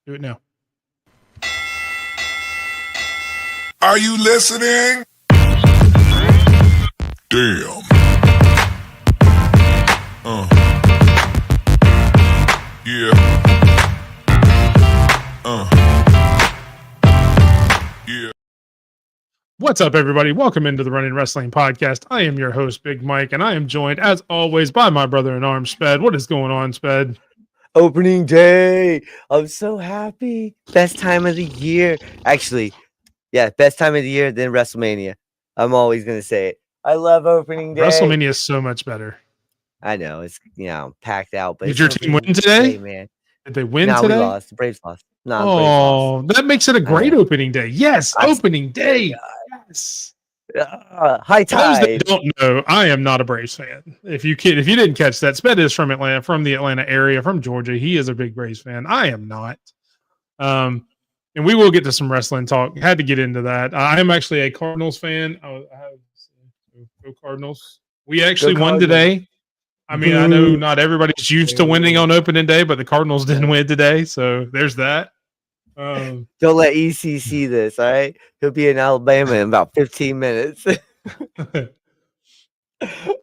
Do it now. Are you listening? Damn. Yeah. Yeah. What's up, everybody? Welcome into the Running Wrestling Podcast. I am your host, Big Mike, and I am joined, as always, by my brother-in-arms, Sped. What is going on, Sped? Opening day. I'm so happy. Best time of the year. Actually, yeah, best time of the year than WrestleMania. I'm always going to say it. I love opening day. WrestleMania is so much better. I know. It's, packed out. But Did your team win today? Man. Did they win No, today? we lost. The Braves lost. No, Oh, Braves lost. that makes it a great opening day. Yes, opening day. Yes. High tide. Those that don't know, I am not a Braves fan. If you didn't catch that, Sped is from Atlanta, from the Atlanta area, from Georgia. He is a big Braves fan. I am not. And we will get to some wrestling talk. Had to get into that. I am actually a Cardinals fan. Go Cardinals. We actually won today. I mean, I know not everybody's used to winning on opening day, but the Cardinals didn't win today, so there's that. Don't let EC see this, all right? He'll be in Alabama in about 15 minutes.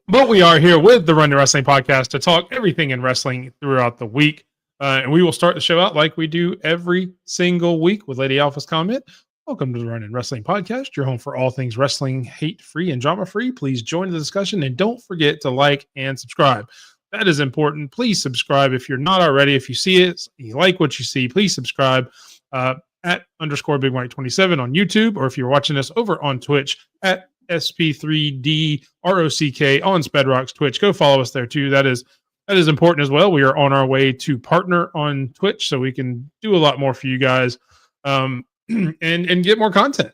But we are here with the Run to Wrestling Podcast to talk everything in wrestling throughout the week. And we will start the show out like we do every single week with Lady Alpha's comment. Welcome to the Run in Wrestling Podcast, your home for all things wrestling, hate-free and drama-free. Please join the discussion and don't forget to like and subscribe. That is important. Please subscribe if you're not already. If you see it, you like what you see, please subscribe at _Big Mike 27 on YouTube, or if you're watching us over on Twitch at SP3DROCK on Spedrock's Twitch. Go follow us there too. That is important as well. We are on our way to partner on Twitch, so we can do a lot more for you guys. And get more content.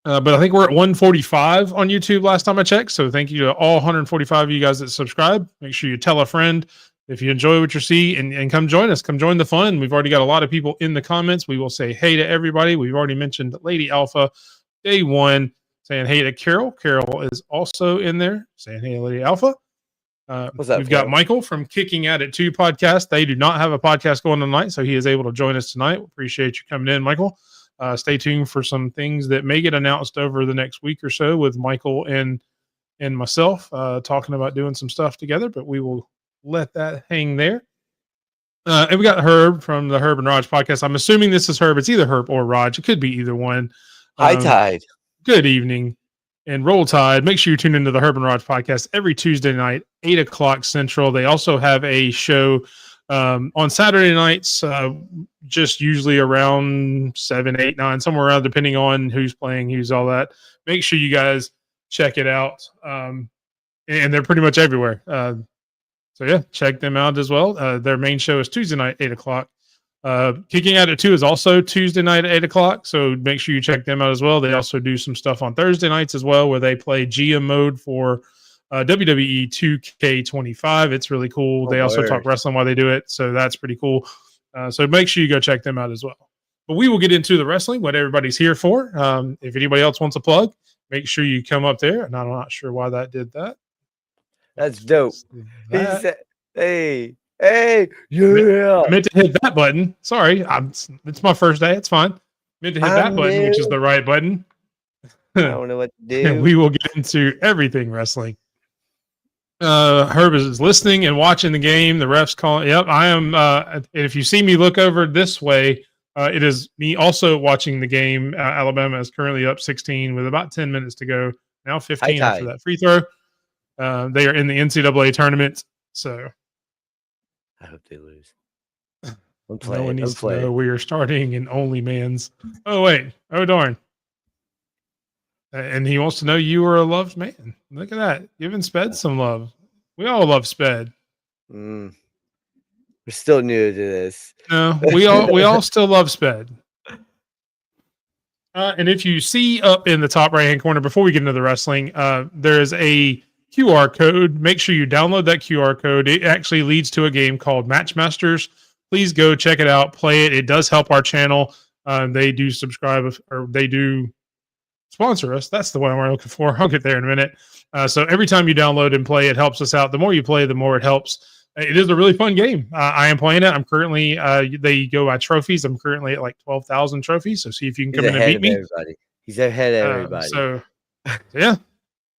But I think we're at 145 on YouTube last time I checked. So thank you to all 145 of you guys that subscribe. Make sure you tell a friend if you enjoy what you see and come join us. Come join the fun. We've already got a lot of people in the comments. We will say hey to everybody. We've already mentioned Lady Alpha, Day One, saying hey to Carol. Carol is also in there saying hey to Lady Alpha. What's up, we've got Michael from Kicking At It 2 podcast. They do not have a podcast going tonight, so he is able to join us tonight. We appreciate you coming in, Michael. Stay tuned for some things that may get announced over the next week or so with Michael and myself talking about doing some stuff together, but we will let that hang there. And we got Herb from the Herb and Raj podcast. I'm assuming this is Herb. It's either Herb or Raj. It could be either one. High tide. Good evening. And Roll Tide. Make sure you tune into the Herb and Raj podcast every Tuesday night, 8 o'clock Central. They also have a show on Saturday nights, just usually around 7, 8, 9, somewhere around, depending on who's playing, who's all that. Make sure you guys check it out. And they're pretty much everywhere. So, yeah, check them out as well. Their main show is Tuesday night, 8 o'clock. Kicking At It 2 is also Tuesday night at 8 o'clock, so make sure you check them out as well. They also do some stuff on Thursday nights as well, where they play GM mode for WWE 2K25. It's really cool. They also talk wrestling while they do it, so that's pretty cool. So make sure you go check them out as well. But we will get into the wrestling, what everybody's here for. If anybody else wants a plug, make sure you come up there. And I'm not sure why that did that. That's dope. He said, hey, yeah. I meant to hit that button. Sorry. It's my first day. It's fine. Meant to hit that button, which is the right button. I don't know what to do. And we will get into everything wrestling. Herb is listening and watching the game. The refs calling. Yep, I am. If you see me look over this way, it is me also watching the game. Alabama is currently up 16 with about 10 minutes to go. Now 15 after that free throw. They are in the NCAA tournament. So I hope they lose. No one needs to know we are starting in only man's. Oh, wait. Oh, darn. And he wants to know you are a loved man. Look at that. Giving Sped some love. We all love Sped. We're still new to this. No, we all still love Sped. And if you see up in the top right-hand corner, before we get into the wrestling, there is a QR code. Make sure you download that QR code. It actually leads to a game called Matchmasters. Please go check it out, play it. It does help our channel. They do subscribe, or they do sponsor us. That's the one we're looking for. I'll get there in a minute. So every time you download and play, it helps us out. The more you play, the more it helps. It is a really fun game. I am playing it. I'm currently, they go by trophies. I'm currently at like 12,000 trophies. So see if you can He's come in and ahead beat of me. everybody. He's ahead of everybody. So yeah,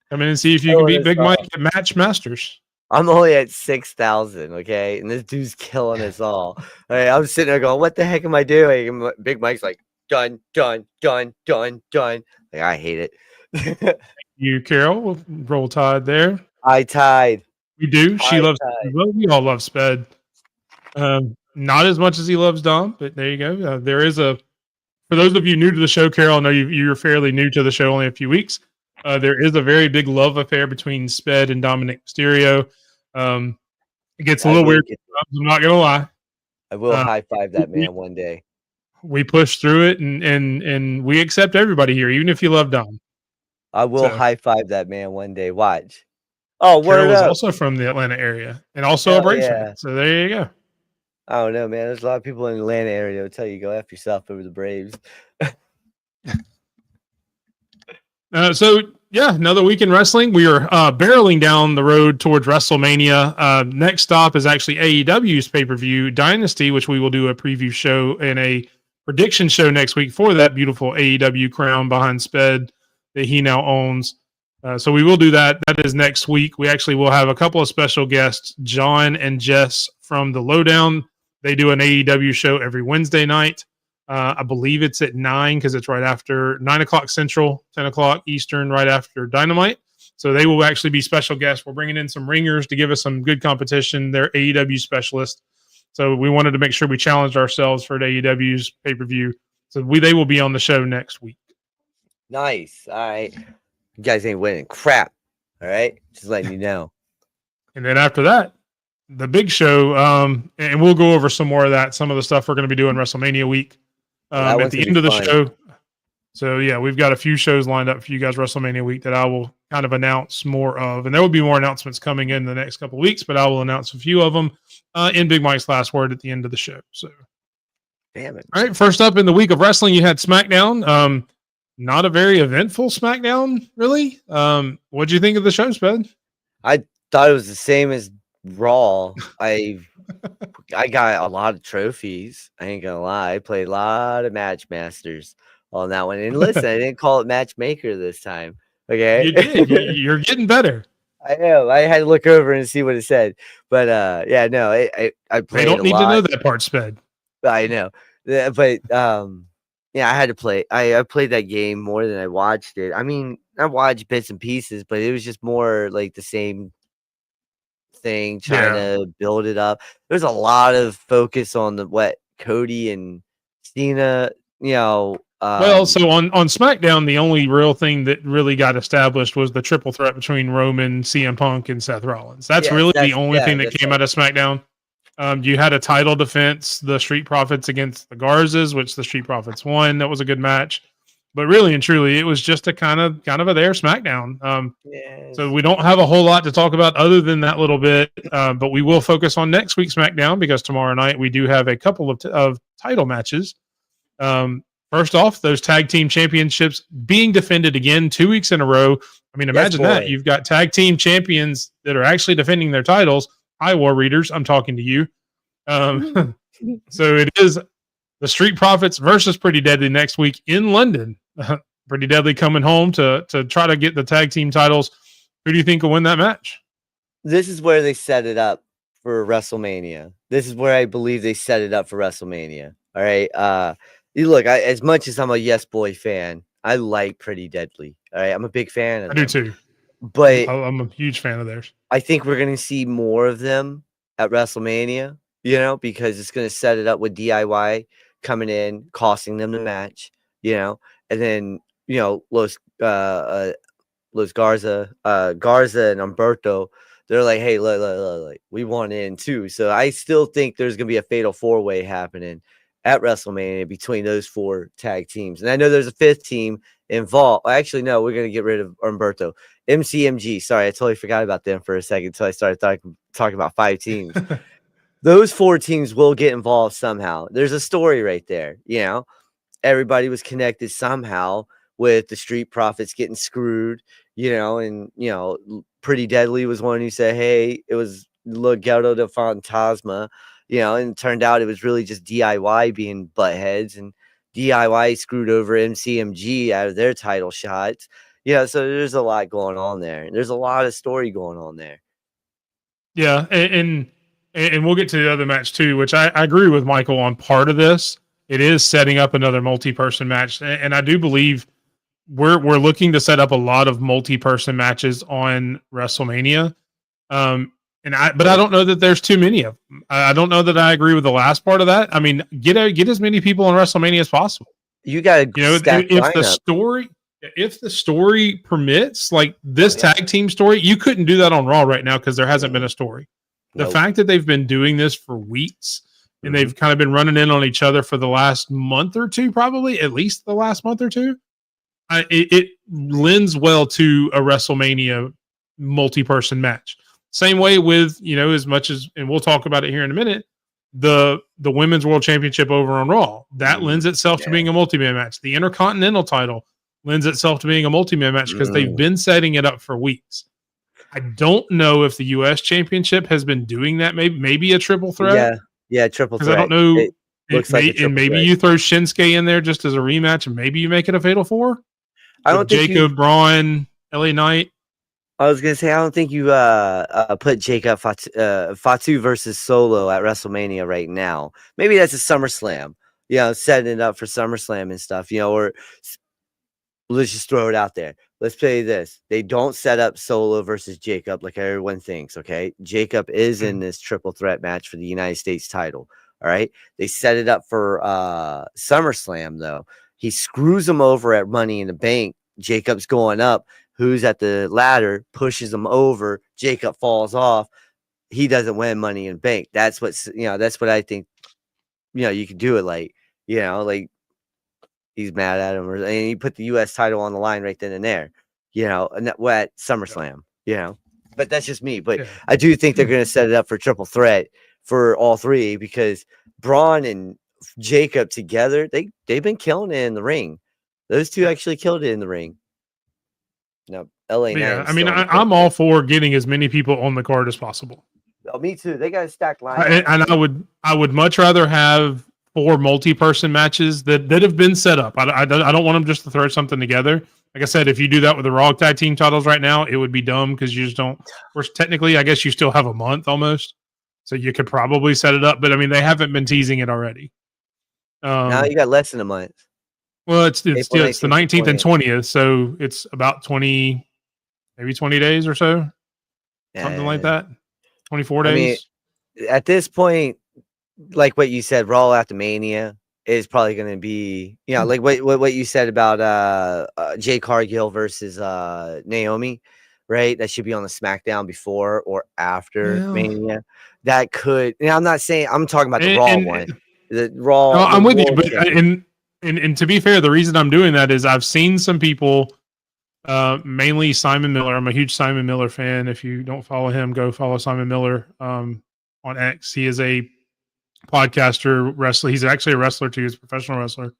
come in and see if you can Killing beat us Big all. Mike at Match Masters. I'm only at 6,000, okay? And this dude's killing us all. I'm sitting there going, what the heck am I doing? And Big Mike's like, done, done, done, done, done. Like, I hate it. You, Carol, with Roll Tide there. I tied. We do. She I loves. tied. Well, we all love Sped. Not as much as he loves Dom, but there you go. There is a. For those of you new to the show, Carol, I know you're fairly new to the show, only a few weeks. There is a very big love affair between Sped and Dominic Mysterio. It gets a little weird. I'm not gonna lie. I will high five that man one day. We push through it, and we accept everybody here, even if you love Dom. I will high five that man one day. Watch. Oh, Carol word is up. also from the Atlanta area and also Hell a Braves yeah. fan. So there you go. I don't know, man. There's a lot of people in the Atlanta area who tell you go F yourself over the Braves. So yeah, another week in wrestling. We are barreling down the road towards WrestleMania. Next stop is actually AEW's pay-per-view Dynasty, which we will do a preview show and a prediction show next week for that beautiful AEW crown behind Sped that he now owns. So we will do that. That is next week. We actually will have a couple of special guests, John and Jess from The Lowdown. They do an AEW show every Wednesday night. I believe it's at 9 because it's right after 9 o'clock Central, 10 o'clock Eastern, right after Dynamite. So they will actually be special guests. We're bringing in some ringers to give us some good competition. They're AEW specialists. So we wanted to make sure we challenged ourselves for AEW's pay-per-view. So they will be on the show next week. Nice. All right. You guys ain't winning crap. All right. Just letting you know. And then after that, the big show, and we'll go over some more of that, some of the stuff we're going to be doing WrestleMania week at the end of the show. So yeah, we've got a few shows lined up for you guys WrestleMania week that I will kind of announce more of. And there will be more announcements coming in the next couple of weeks, but I will announce a few of them in Big Mike's last word at the end of the show. So, damn it. All right. First up in the week of wrestling, you had SmackDown. Not a very eventful SmackDown, really. What'd you think of the show, Sped? I thought it was the same as Raw. I got a lot of trophies. I ain't gonna lie. I played a lot of Match Masters on that one. And listen, I didn't call it Matchmaker this time. Okay, You did. You're getting better. I know. I had to look over and see what it said. But yeah, no, I played. They don't need to know that part, Sped. I know. But yeah, I had to play. I played that game more than I watched it. I mean, I watched bits and pieces, but it was just more like the same thing, trying to build it up. There's a lot of focus on what Cody and Cena, well, so on SmackDown, the only real thing that really got established was the triple threat between Roman, CM Punk, and Seth Rollins. That's the only thing that came out of SmackDown. You had a title defense, the Street Profits against the Garzas, which the Street Profits won. That was a good match. But really and truly, it was just a kind of a there SmackDown. So we don't have a whole lot to talk about other than that little bit. But we will focus on next week's SmackDown because tomorrow night we do have a couple of title matches. First off, those tag team championships being defended again 2 weeks in a row. I mean, imagine that. You've got tag team champions that are actually defending their titles. Hi, War Readers. I'm talking to you. So it is the Street Profits versus Pretty Deadly next week in London. Pretty Deadly coming home to try to get the tag team titles. Who do you think will win that match? This is where they set it up for WrestleMania. This is where I believe they set it up for WrestleMania. All right. You look, as much as I'm a Yes Boy fan, I like Pretty Deadly. All right. I'm a big fan of them. I do too. But I'm a huge fan of theirs. I think we're going to see more of them at WrestleMania, because it's going to set it up with DIY coming in, costing them the match, and then, Garza and Humberto, they're like, hey, look, we want in too. So I still think there's going to be a fatal 4-way happening at WrestleMania between those 4 tag teams. And I know there's a 5th team involved. Actually, no, we're going to get rid of Humberto. MCMG. Sorry, I totally forgot about them for a second until I started talking about 5 teams. Those 4 teams will get involved somehow. There's a story right there. Everybody was connected somehow with the Street Profits getting screwed, and Pretty Deadly was one who said, hey, it was Legado de Fantasma, and it turned out it was really just DIY being butt heads, and DIY screwed over MCMG out of their title shots. So there's a lot going on there. There's a lot of story going on there. Yeah, and we'll get to the other match too, which I agree with Michael on part of this. It is setting up another multi-person match, and I do believe we're looking to set up a lot of multi-person matches on WrestleMania. But I don't know that there's too many of them. I don't know that I agree with the last part of that. I mean, get as many people on WrestleMania as possible. You got to, if the story permits, like this tag team story, you couldn't do that on Raw right now because there hasn't been a story. The fact that they've been doing this for weeks and they've kind of been running in on each other for the last month or two, probably at least the last month or two, it lends well to a WrestleMania multi-person match. Same way with, as much as, and we'll talk about it here in a minute, the Women's World Championship over on Raw, that lends itself to being a multi-man match. The Intercontinental title lends itself to being a multi-man match because they've been setting it up for weeks. I don't know if the U.S. Championship has been doing that. Maybe a triple threat. Yeah, triple threat. I don't know. Maybe you throw Shinsuke in there just as a rematch, and maybe you make it a Fatal 4. I don't think Jacob, Braun, LA Knight. I was gonna say I don't think you put Jacob Fatu versus Solo at WrestleMania right now. Maybe that's a SummerSlam. Setting it up for SummerSlam and stuff. Or let's just throw it out there. Let's play this. They don't set up Solo versus Jacob like everyone thinks, okay? Jacob is in this triple threat match for the United States title, all right? They set it up for SummerSlam, though. He screws him over at Money in the Bank. Jacob's going up. Who's at the ladder, pushes him over. Jacob falls off. He doesn't win Money in the Bank. That's what I think, you could do it like he's mad at him, and he put the U.S. title on the line right then and there, and that at SummerSlam, But that's just me. But I do think they're going to set it up for triple threat for all three because Braun and Jacob together, they've been killing it in the ring. Those two actually killed it in the ring. No, LA. Yeah, I mean, I'm all for getting as many people on the card as possible. Oh, me too. They got a stacked line, and I would much rather have 4 multi-person matches that have been set up. I don't want them just to throw something together. Like I said, if you do that with the Raw tag team titles right now, it would be dumb because you just don't. Whereas technically, I guess you still have a month almost, so you could probably set it up. But I mean, they haven't been teasing it already. Now you got less than a month. Well, it's the 19th and 20th, so it's about 20 days or so, something like that. 24 days. I mean, at this point, like what you said, Raw after Mania is probably going to be, like what you said about Jay Cargill versus Naomi, right? That should be on the SmackDown before or after Mania. That could. I'm not saying I'm talking about the Raw one. The Raw. No, I'm with you, but and to be fair, the reason I'm doing that is I've seen some people, mainly Simon Miller. I'm a huge Simon Miller fan. If you don't follow him, go follow Simon Miller on X. He is a podcaster, wrestler. He's actually a wrestler too. He's a professional wrestler.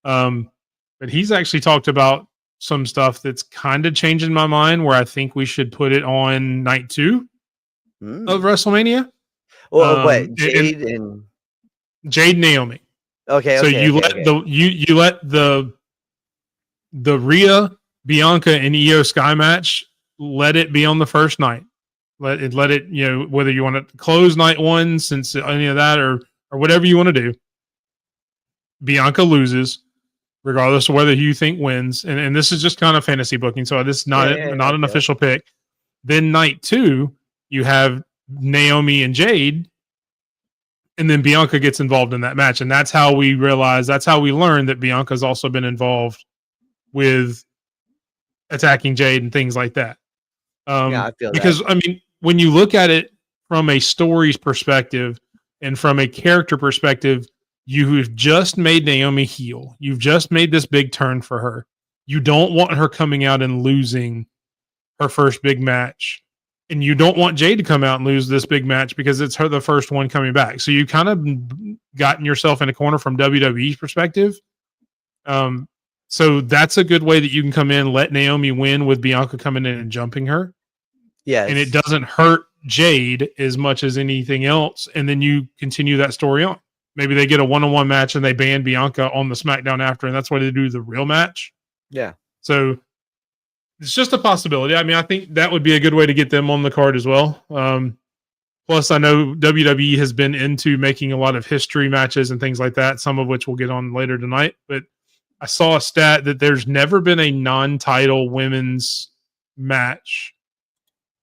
But he's actually talked about some stuff that's kind of changing my mind where I think we should put it on night 2 of WrestleMania. Well, what? Jade and Naomi. Okay. So you let the Rhea, Bianca, and Io Sky match, let it be on the first night. Let it, whether you want to close night 1 since any of that or whatever you want to do. Bianca loses, regardless of whether you think wins. And this is just kind of fantasy booking, so this is not an official pick. Then night 2, you have Naomi and Jade, and then Bianca gets involved in that match. And that's how we learn that Bianca's also been involved with attacking Jade and things like that. I feel because that. I mean, when you look at it from a story's perspective and from a character perspective, you've just made Naomi heel. You've just made this big turn for her. You don't want her coming out and losing her first big match. And you don't want Jade to come out and lose this big match because it's the first one coming back. So you kind of gotten yourself in a corner from WWE's perspective. So that's a good way that you can come in, let Naomi win with Bianca coming in and jumping her. Yeah. And it doesn't hurt Jade as much as anything else, and then you continue that story on. Maybe they get a one-on-one match and they ban Bianca on the SmackDown after, and that's why they do the real match. Yeah. So it's just a possibility. I mean, I think that would be a good way to get them on the card as well. Plus, I know WWE has been into making a lot of history matches and things like that, some of which we'll get on later tonight. But I saw a stat that there's never been a non-title women's match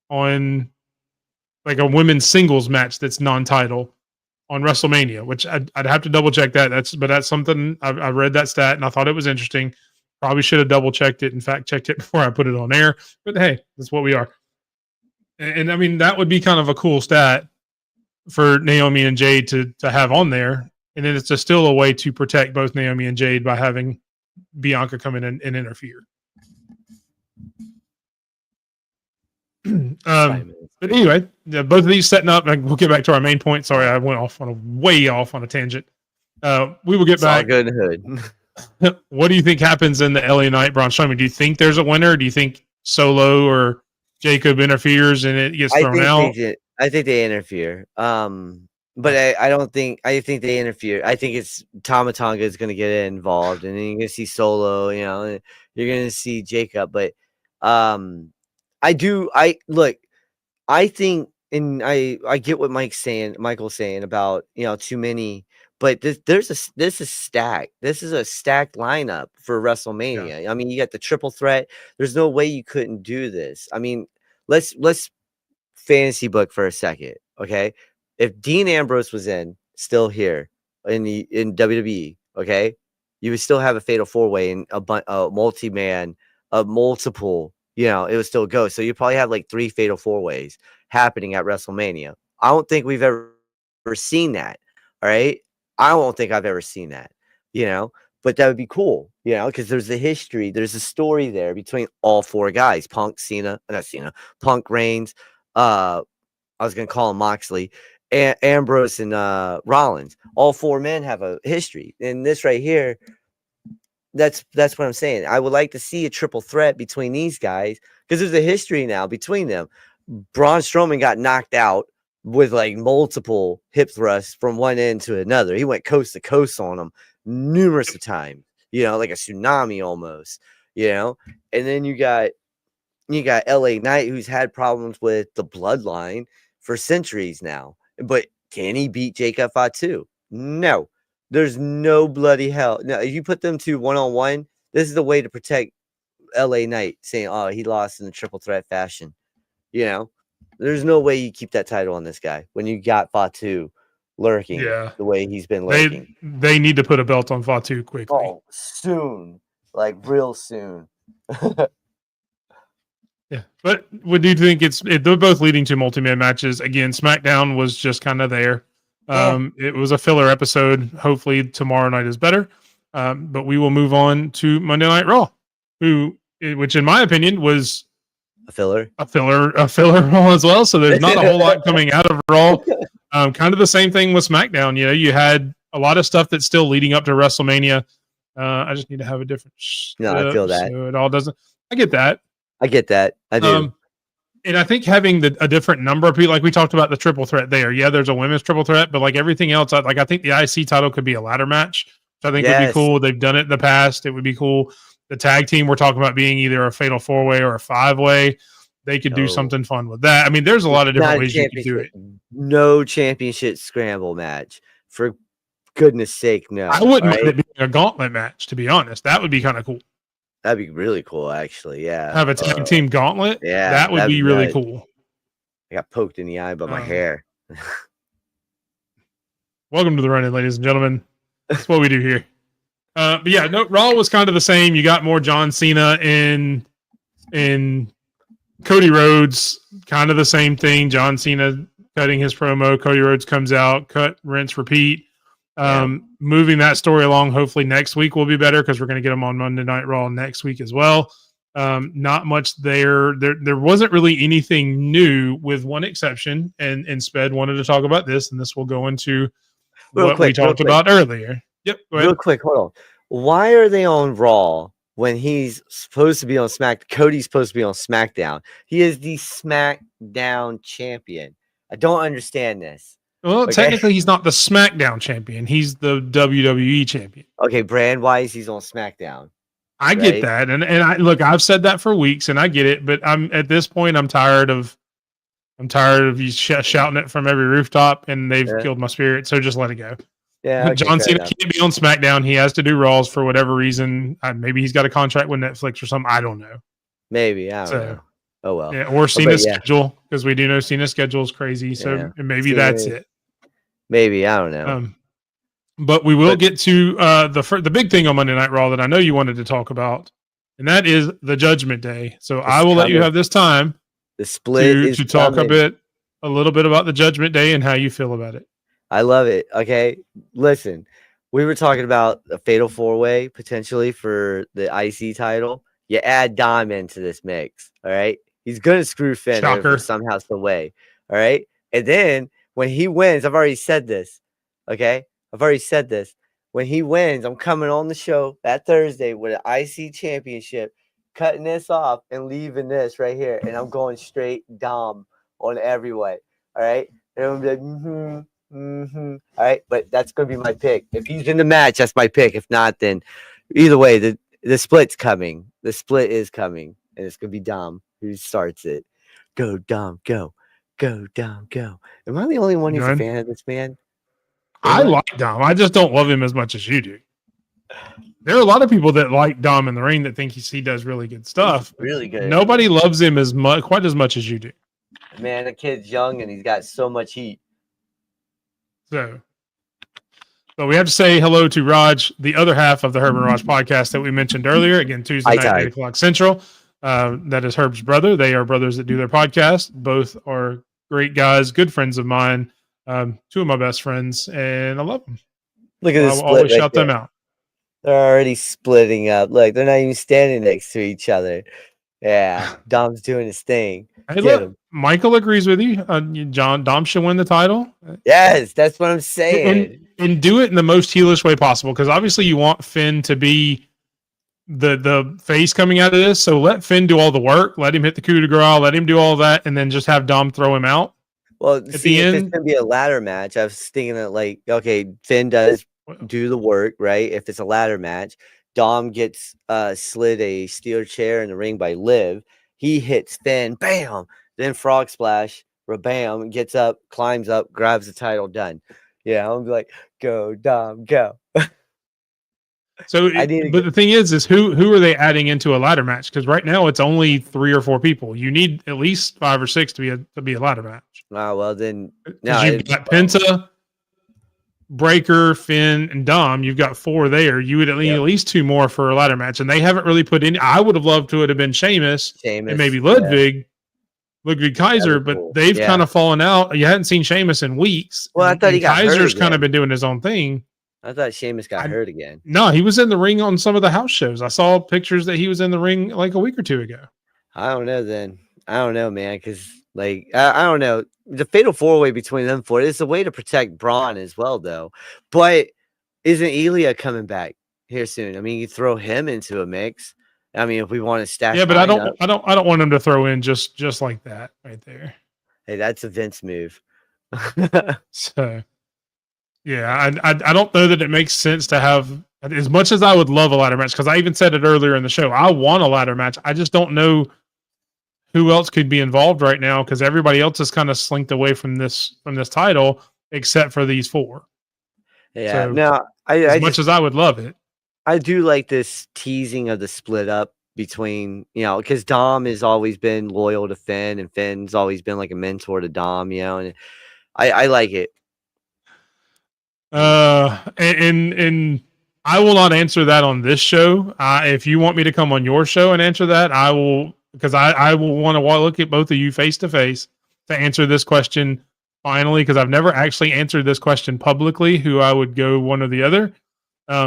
on, like, a women's singles match that's non-title on WrestleMania, which I'd have to double check that. That's something I read that stat and I thought it was interesting. Probably should have double checked it. In fact, checked it before I put it on air. But hey, that's what we are. And I mean, that would be kind of a cool stat for Naomi and Jade to have on there. And then it's still a way to protect both Naomi and Jade by having Bianca come in and interfere. But anyway, both of these setting up, and we'll get back to our main point. Sorry, I went way off on a tangent. We will get back. All good hood. What do you think happens in the LA Knight Braun Strowman? Do you think there's a winner? Do you think Solo or Jacob interferes and it gets thrown out? I think they interfere. But I don't think. I think they interfere. I think it's Tama Tonga is going to get involved, and then you're going to see Solo. You know, and you're going to see Jacob. But I think, and I get what Michael's saying about, you know, too many. But this is stacked. This is a stacked lineup for WrestleMania. Yeah. I mean, you got the triple threat. There's no way you couldn't do this. I mean, let's fantasy book for a second, okay? If Dean Ambrose was still here in WWE, okay, you would still have a fatal four-way and a multi-man, a multiple. You know, it would still go. So you probably have like 3 fatal four-ways happening at WrestleMania. I don't think we've ever seen that. All right. I don't think I've ever seen that, you know, but that would be cool, you know, because there's a history, there's a story there between all 4 guys, Punk, Punk, Reigns, I was going to call him Moxley, Ambrose, and Rollins. All 4 men have a history. And this right here, that's what I'm saying. I would like to see a triple threat between these guys because there's a history now between them. Braun Strowman got knocked out with like multiple hip thrusts from one end to another. He went coast to coast on them numerous of times, you know, like a tsunami almost, you know. And then you got LA Knight, who's had problems with the bloodline for centuries now. But can he beat Jacob Fatu? No. There's no bloody hell. No, if you put them 2 one-on-one, this is the way to protect LA Knight, saying, oh, he lost in a triple threat fashion. You know? There's no way you keep that title on this guy when you got Fatu lurking the way he's been lurking. They need to put a belt on Fatu quickly. Oh, soon. Like real soon. Yeah. But what do you think they're both leading to multi-man matches. Again, SmackDown was just kind of there. It was a filler episode. Hopefully tomorrow night is better. But we will move on to Monday Night Raw, which in my opinion was a filler Raw as well. So there's not a whole lot coming out of Raw. Kind of the same thing with SmackDown. You know, you had a lot of stuff that's still leading up to WrestleMania. I just need to have a different. No, I feel that. So it all doesn't. I get that. I do. And I think having a different number of people, like we talked about the triple threat there. Yeah, there's a women's triple threat, but like everything else, I think the IC title could be a ladder match, which I think would be cool. They've done it in the past. It would be cool. The tag team we're talking about being either a fatal 4-way or a 5-way. They could do something fun with that. I mean, there's a lot of different ways you could do it. No championship scramble match. For goodness sake, no. I wouldn't mind it being a gauntlet match, to be honest. That would be kind of cool. That'd be really cool, actually. Yeah. Have a tag team gauntlet? Yeah. That would be really cool. I got poked in the eye by my hair. Welcome to the run-in, ladies and gentlemen. That's what we do here. But yeah, no, Raw was kind of the same. You got more John Cena in Cody Rhodes, kind of the same thing. John Cena cutting his promo. Cody Rhodes comes out, cut, rinse, repeat. Moving that story along. Hopefully next week will be better because we're going to get them on Monday Night Raw next week as well. Not much there. There wasn't really anything new with one exception, and Sped wanted to talk about this, and this will go into we talked about earlier. Yep. Real quick, hold on. Why are they on Raw when he's supposed to be on Cody's supposed to be on SmackDown. He is the SmackDown champion. I don't understand this. Well, Okay? technically, he's not the SmackDown champion. He's the WWE champion. Okay, brand wise, he's on SmackDown. I get that, and I look. I've said that for weeks, and I get it. But I'm at this point, I'm tired of you shouting it from every rooftop, and they've killed my spirit. So just let it go. Yeah, John Cena can't be on SmackDown. He has to do Raws for whatever reason. Maybe he's got a contract with Netflix or something. I don't know. Maybe I don't know. Oh well. Yeah, or Cena's schedule, because we do know Cena's schedule is crazy. So maybe that's it. Maybe I don't know. But we will get to the big thing on Monday Night Raw that I know you wanted to talk about, and that is the Judgment Day. So I will let you have this time the split to talk a little bit about the Judgment Day and how you feel about it. I love it. Okay, listen, we were talking about a fatal 4-way potentially for the IC title. You add Dom into this mix. All right, he's gonna screw Finn over somehow, some way. All right, and then when he wins, I've already said this. Okay. When he wins, I'm coming on the show that Thursday with an IC championship, cutting this off and leaving this right here. And I'm going straight Dom on every way. All right. And I'm gonna be like, all right. But that's going to be my pick. If he's in the match, that's my pick. If not, then either way, the split's coming. The split is coming. And it's going to be Dom who starts it. Go, Dom, go. Go, Dom, go. Am I the only one who's a fan of this man? I like Dom. I just don't love him as much as you do. There are a lot of people that like Dom in the ring that think he does really good stuff. Really good. Nobody loves him quite as much as you do. Man, the kid's young and he's got so much heat. So we have to say hello to Raj, the other half of the Herb and Raj podcast that we mentioned earlier. Again, Tuesday night, 8 o'clock Central. That is Herb's brother. They are brothers that do their podcast. Both are great guys, good friends of mine. Two of my best friends, and I love them. Look at this. I'll always shout them out. They're already splitting up. Look, they're not even standing next to each other. Yeah, Dom's doing his thing. Hey, look, Michael agrees with you. Dom should win the title. Yes, that's what I'm saying. And do it in the most heelish way possible, because obviously you want Finn to be the face coming out of this. So let Finn do all the work. Let him hit the coup de grace. Let him do all that, and then just have Dom throw him out. Well, see, if it's going to be a ladder match, I was thinking that, like, okay, Finn does do the work, right? If it's a ladder match, Dom gets slid a steel chair in the ring by Liv. He hits Finn, bam, then frog splash, bam, gets up, climbs up, grabs the title, done. Yeah, I'm like, go, Dom, go. So, but the thing is who are they adding into a ladder match? Because right now it's only 3 or 4 people. You need at least 5 or 6 to be a ladder match. Well then, no, you've got Penta, Breaker, Finn, and Dom. You've got 4 there. You would need at least 2 more for a ladder match, and they haven't really put in. I would have loved to have been Sheamus and maybe Ludwig Kaiser, but they've kind of fallen out. You hadn't seen Sheamus in weeks. Well, I thought he got Kaiser's kind of been doing his own thing. I thought Sheamus got hurt again. No, he was in the ring on some of the house shows. I saw pictures that he was in the ring like a week or 2 ago. I don't know then. I don't know, man, because like I don't know. The fatal 4-way between them 4 is a way to protect Braun as well, though. But isn't Ilya coming back here soon? I mean, you throw him into a mix. I mean, if we want to stack, but I don't want him to throw in just like that right there. Hey, that's a Vince move. So. Yeah, I don't know that it makes sense to have, as much as I would love a ladder match, because I even said it earlier in the show, I want a ladder match. I just don't know who else could be involved right now, because everybody else is kind of slinked away from this title except for these 4. Yeah. So, now, as much as I would love it, I do like this teasing of the split up between, because Dom has always been loyal to Finn, and Finn's always been like a mentor to Dom, and I like it. And I will not answer that on this show. If you want me to come on your show and answer that, I will, because I will want to look at both of you face to face to answer this question finally, because I've never actually answered this question publicly, who I would go one or the other.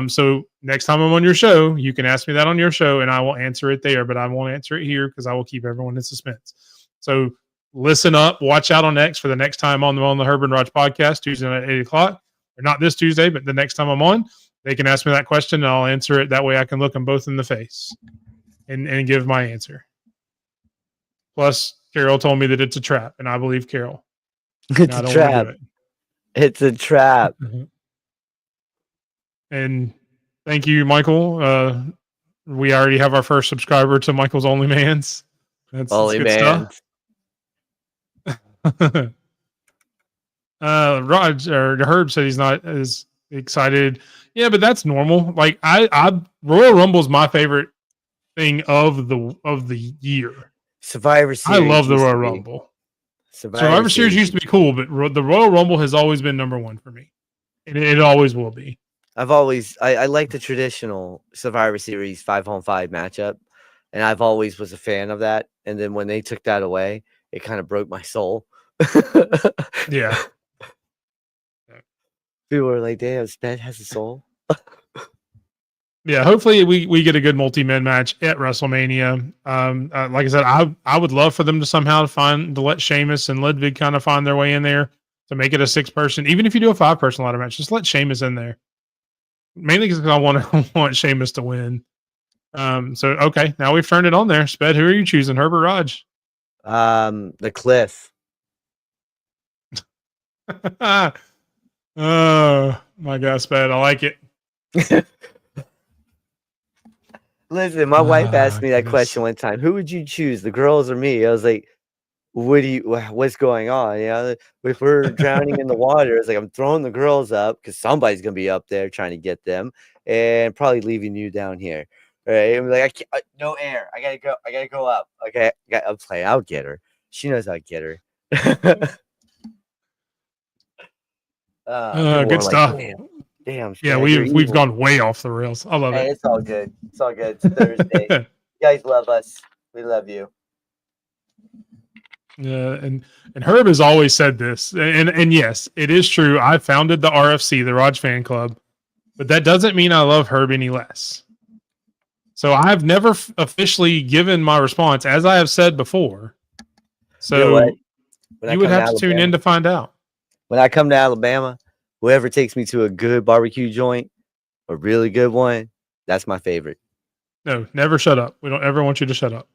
So next time I'm on your show, you can ask me that on your show and I will answer it there, but I won't answer it here because I will keep everyone in suspense. So listen up, watch out on X for the next time on the Herb and Raj podcast, Tuesday night at 8 o'clock. Or not this Tuesday, but the next time I'm on. they can ask me that question and I'll answer it. That way I can look them both in the face and give my answer. Plus, Carol told me that it's a trap, and I believe Carol. It's a trap. It's a trap. And thank you, Michael. We already have our first subscriber to Michael's OnlyMans. That's good stuff. Herb said he's not as excited. Yeah, but that's normal. Like I Royal Rumble's my favorite thing of the year. Survivor Series. I love the Royal Rumble. Survivor Series used to be cool, but the Royal Rumble has always been number one for me. It always will be. I like the traditional Survivor Series 5-on-5 matchup, and I've always was a fan of that. And then when they took that away, it kind of broke my soul. Yeah. People were like, damn, Sped has a soul. Yeah, hopefully we get a good multi-man match at WrestleMania. Like I said, I would love for them to somehow to let Sheamus and Ludwig kind of find their way in there to make it a 6-person. Even if you do a 5-person ladder match, just let Sheamus in there. Mainly because I want Sheamus to win. So okay, now we've turned it on there. Sped, who are you choosing, Herbert, Raj? The Cliff. Oh my God, Sped, I like it. Listen, my wife asked me that question one time. Who would you choose, the girls or me? I was like, what's going on? You know, if we're drowning in the water, it's like I'm throwing the girls up because somebody's gonna be up there trying to get them, and probably leaving you down here. Right? I'm like, I can't, no air. I gotta go up. Okay, I'll play. I'll get her. She knows I'll get her. Good stuff. Like, damn. Yeah, we've gone way off the rails. I love it. It's all good. It's all good. It's Thursday. You guys love us. We love you. Yeah, and Herb has always said this, and yes, it is true. I founded the RFC, the Raj Fan Club, but that doesn't mean I love Herb any less. So I've never officially given my response, as I have said before. So you know you would have to tune in to find out. When I come to Alabama, whoever takes me to a good barbecue joint, a really good one, that's my favorite. No, never shut up. We don't ever want you to shut up.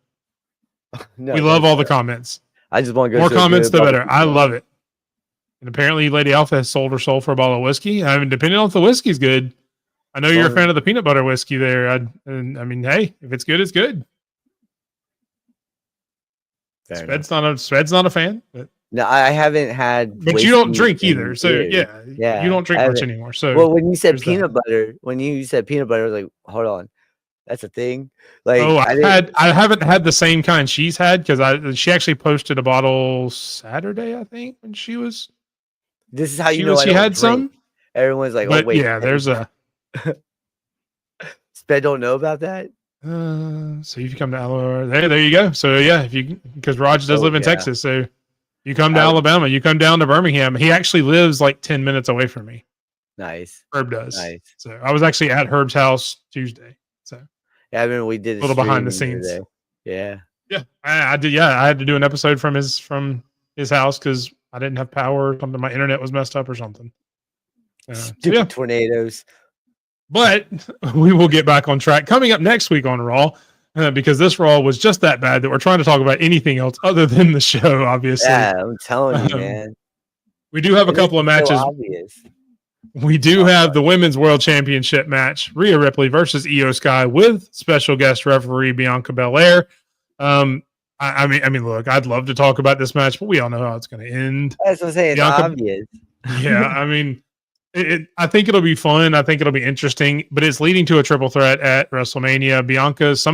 No, we love all the comments. I just want to go more comments, the better. I love it. And apparently, Lady Alpha has sold her soul for a bottle of whiskey. I mean, depending on if the whiskey's good. I know you're a fan of the peanut butter whiskey there. I mean, hey, if it's good, it's good. Sped's not a fan. No, I haven't had. But you don't drink either, so yeah, you don't drink much anymore. So well, when you said peanut butter, I was like, hold on, that's a thing. Like, I haven't had the same kind she's had because she actually posted a bottle Saturday, I think, when she was. This is how you know she had some. Everyone's like, but oh wait, yeah, there's a. Sped don't know about that. So if you come to Alabama, there you go. So yeah, because Raj does live in Texas, so you come to Alabama, you come down to Birmingham. He actually lives like 10 minutes away from me. Nice. Herb does. Nice. So I was actually at Herb's house Tuesday. So yeah, I mean, we did a little behind the scenes. Yeah. Yeah, I did. Yeah, I had to do an episode from his house because I didn't have power or something. My internet was messed up or something. Stupid tornadoes. But we will get back on track coming up next week on Raw because this Raw was just that bad that we're trying to talk about anything else other than the show, obviously. Yeah, I'm telling you, man. We do have a couple of matches. So obvious. We do have the Women's World Championship match, Rhea Ripley versus Io Sky with special guest referee Bianca Belair. I mean, look, I'd love to talk about this match, but we all know how it's going to end. That's what I'm saying. It's obvious. Yeah, I mean, I think it'll be fun. I think it'll be interesting, but it's leading to a triple threat at WrestleMania. Bianca's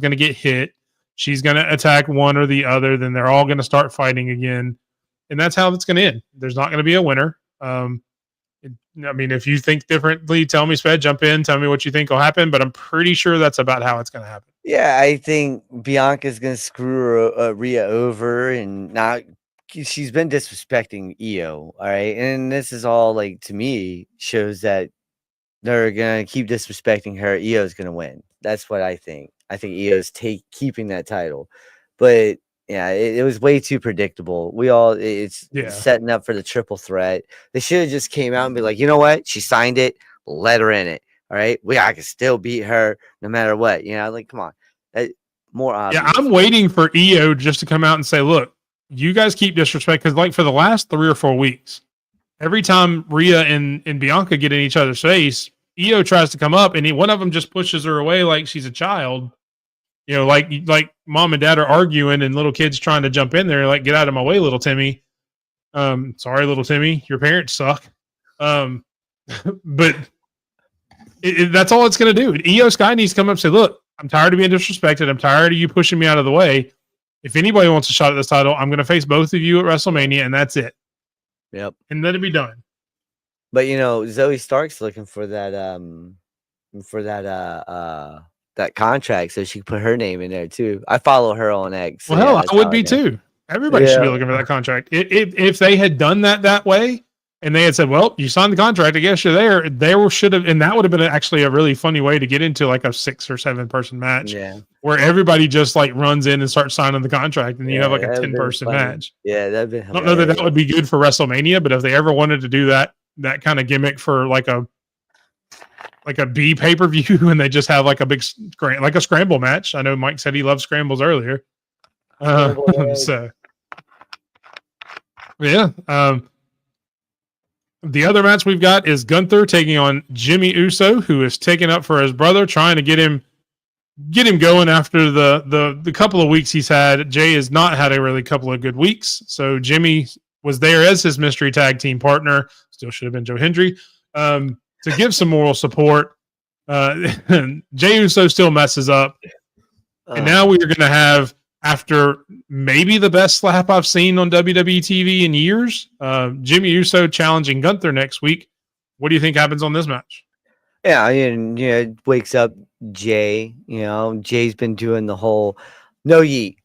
going to get hit. She's going to attack one or the other. Then they're all going to start fighting again. And that's how it's going to end. There's not going to be a winner. I mean, if you think differently, tell me, Sped, jump in, tell me what you think will happen, but I'm pretty sure that's about how it's going to happen. Yeah, I think Bianca's going to screw Rhea over and not. She's been disrespecting Io, all right? And this is all, like, to me, shows that they're going to keep disrespecting her. Io's going to win. That's what I think. I think Io's keeping that title. But, yeah, it was way too predictable. It's setting up for the triple threat. They should have just came out and be like, you know what? She signed it. let her in it. All right, I can still beat her no matter what. Like come on, more obvious. Yeah, I'm waiting for EO just to come out and say, look, you guys keep disrespect, because like for the last 3 or 4 weeks, every time Rhea and Bianca get in each other's face, EO tries to come up, and one of them just pushes her away like she's a child. Like mom and dad are arguing, and little kids trying to jump in there, like, get out of my way, little Timmy. Sorry, little Timmy, your parents suck. But that's all it's going to do. EO Sky needs to come up and say, look, I'm tired of being disrespected. I'm tired of you pushing me out of the way. If anybody wants a shot at this title, I'm going to face both of you at WrestleMania, and that's it. Yep. And let it be done. But Zoe Stark's looking for that that contract so she can put her name in there too. I follow her on X. Well, hell, I would be too. Everybody should be looking for that contract. If they had done that way, and they had said, well, you signed the contract, I guess you're there should have, and that would have been actually a really funny way to get into like a 6 or 7 person match. Yeah. Where everybody just like runs in and starts signing the contract, and you have like a 10-person match. Yeah, that'd be hilarious. I don't know that would be good for WrestleMania, but if they ever wanted to do that kind of gimmick for like a B pay-per-view, and they just have like a big scramble match. I know Mike said he loved scrambles earlier. So yeah. The other match we've got is Gunther taking on Jimmy Uso, who is taking up for his brother, trying to get him going after the couple of weeks he's had. Jay has not had a really couple of good weeks. So Jimmy was there as his mystery tag team partner. Still should have been Joe Hendry, to give some moral support. Jay Uso still messes up. And now we are going to have, after maybe the best slap I've seen on WWE TV in years, Jimmy Uso challenging Gunther next week. What do you think happens on this match? Yeah, it wakes up Jay. Jay's been doing the whole no yeet.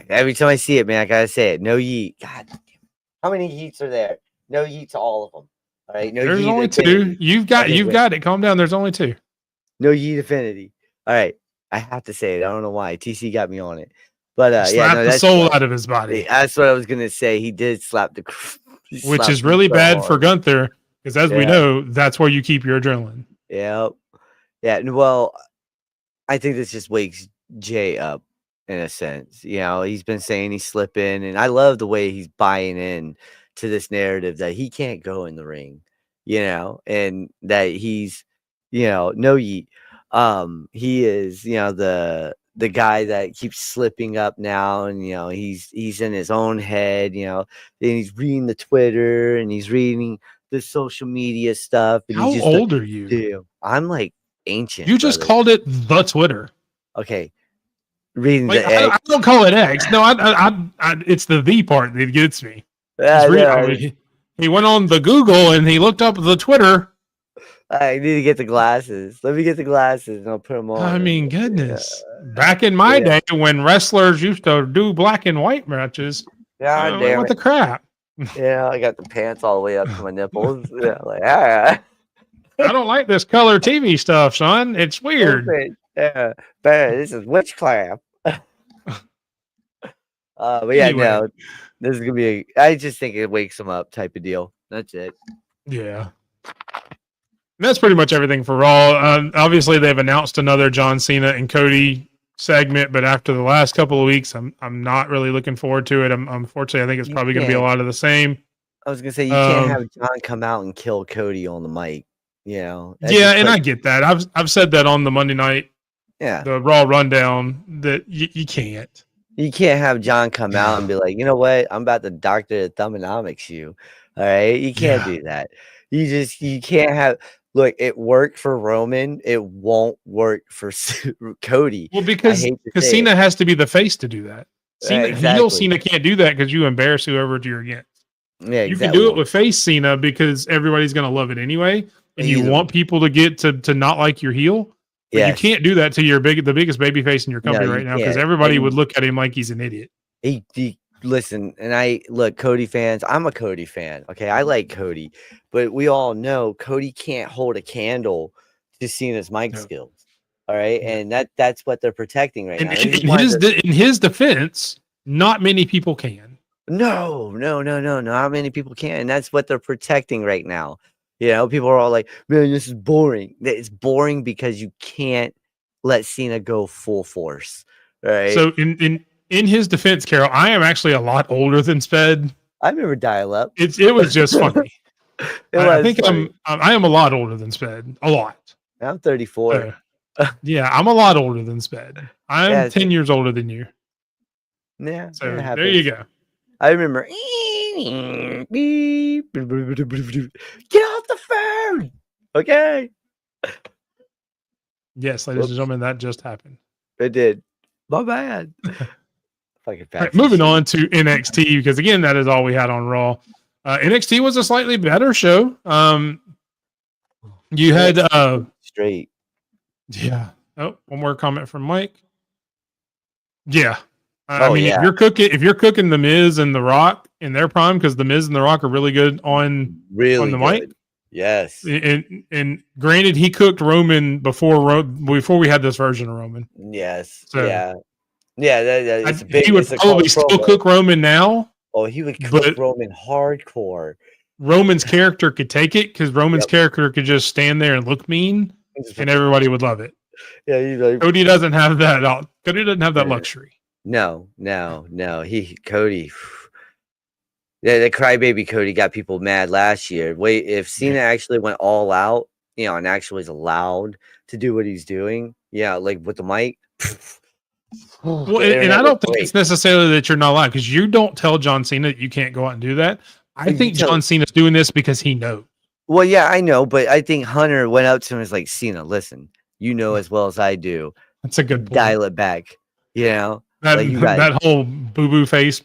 Every time I see it, man, I gotta say it. No yeet. God, how many yeets are there? No yeet to all of them. All right, no. There's only 2. You've got it. Calm down. There's only 2. No yeet affinity. All right, I have to say it. I don't know why. TC got me on it, but slapped the soul out of his body. That's what I was gonna say. He did slap the, which is really bad for Gunther, because as we know, that's where you keep your adrenaline. Yeah. Well, I think this just wakes Jay up in a sense. He's been saying he's slipping, and I love the way he's buying in to this narrative that he can't go in the ring, and that he's, no yeet. He is, the guy that keeps slipping up now, and he's in his own head, and he's reading the Twitter, and he's reading the social media stuff. And how old are you? Dude, I'm like ancient. You just called it the Twitter. Okay, reading like, the X. I don't call it X. No, I it's the part that gets me. He went on the Google and he looked up the Twitter. I need to get the glasses. Let me get the glasses and I'll put them on. I mean, goodness. Back in my day, when wrestlers used to do black and white matches, what the crap? I got the pants all the way up to my nipples. I don't like this color TV stuff, son. It's weird. But this is witchcraft. But anyway. This is gonna be. I just think it wakes them up, type of deal. That's it. Yeah. That's pretty much everything for Raw. Obviously, they've announced another John Cena and Cody segment, but after the last couple of weeks, I'm not really looking forward to it. Unfortunately, I think it's probably going to be a lot of the same. I was going to say, you can't have John come out and kill Cody on the mic. And I get that. I've said that on the Monday night, the Raw rundown, that you can't. You can't have John come out and be like, you know what? I'm about to doctor the thumbnomics you. All right, you can't do that. You can't have. Look, it worked for Roman. It won't work for Cody. Well, because Cena has to be the face to do that. Heel Cena can't do that because you embarrass whoever you're against. Yeah, you can do it with face Cena because everybody's going to love it anyway, and you want people to get to not like your heel. But you can't do that to the biggest baby face in your company right now, because everybody would look at him like he's an idiot. Listen, and Cody fans. I'm a Cody fan. Okay, I like Cody, but we all know Cody can't hold a candle to Cena's mic skills. All right, and that's what they're protecting right now. In his defense, not many people can. No, not many people can, and that's what they're protecting right now. You know, people are all like, "Man, this is boring." It's boring because you can't let Cena go full force, right? So in his defense, Carol, I am actually a lot older than Sped. I remember dial up. It was just funny. It I was think funny. I am a lot older than Sped. A lot. I'm 34. Yeah, I'm a lot older than Sped. I'm Yeah, 10 years older than you. yeah, So it there you happens. go. I remember. Beep. Get off the phone. Okay. Yes, ladies Whoops. and gentlemen, that just happened. It did. My bad. Fucking All right, moving on to NXT, because again, that is all we had on Raw. NXT was a slightly better show. You had straight. yeah. Oh, one more comment from Mike. Yeah. Oh, if yeah. you're cooking the Miz and the Rock in their prime, because the Miz and the Rock are really good on Really the good. mic. Yes. And granted, he cooked Roman before we had this version of Roman. Yes. So, yeah. Yeah. It's a big. He would it's a probably cult still promo. cook Roman now. Oh, he would cook but Roman hardcore. Roman's character could take it because Roman's character could just stand there and look mean, and everybody would love it. Yeah, he's like, Cody doesn't have that. Cody doesn't have that luxury. No. Cody. Yeah, the crybaby Cody got people mad last year. Wait, if Cena actually went all out, and actually is allowed to do what he's doing, like with the mic. Well, and I don't think it's necessarily that you're not allowed, because you don't tell John Cena that you can't go out and do that. I think John Cena's doing this because he knows. Well, yeah, I know, but I think Hunter went up to him and was like, "Cena, listen, you know as well as I do. That's a good point. Dial it back." That whole boo-boo face.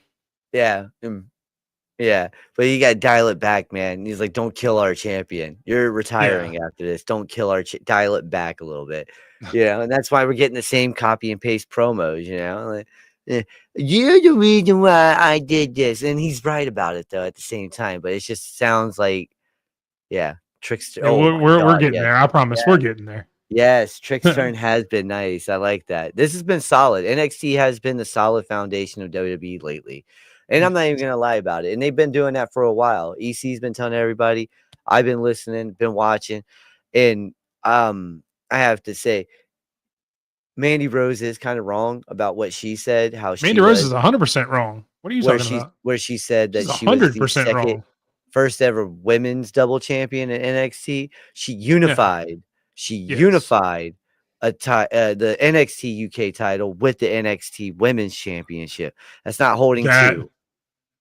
Yeah. Yeah, but you got to dial it back, man. He's like, "Don't kill our champion. You're retiring after this. Don't kill our dial it back a little bit." And that's why we're getting the same copy and paste promos. You're the reason why I did this, and he's right about it though. At the same time, but it just sounds like, trickster. Yeah, we're getting there. I promise, we're getting there. Yes, Trick's turn has been nice. I like that. This has been solid. NXT has been the solid foundation of WWE lately. And I'm not even going to lie about it. And they've been doing that for a while. EC's been telling everybody. I've been listening, been watching. And I have to say, Mandy Rose is kind of wrong about what she said. Mandy Rose is 100% wrong. What are you talking about? Where she said that She's she was the 100% wrong. First ever women's double champion in NXT. She unified. She unified the NXT UK title with the NXT Women's Championship. That's not holding two.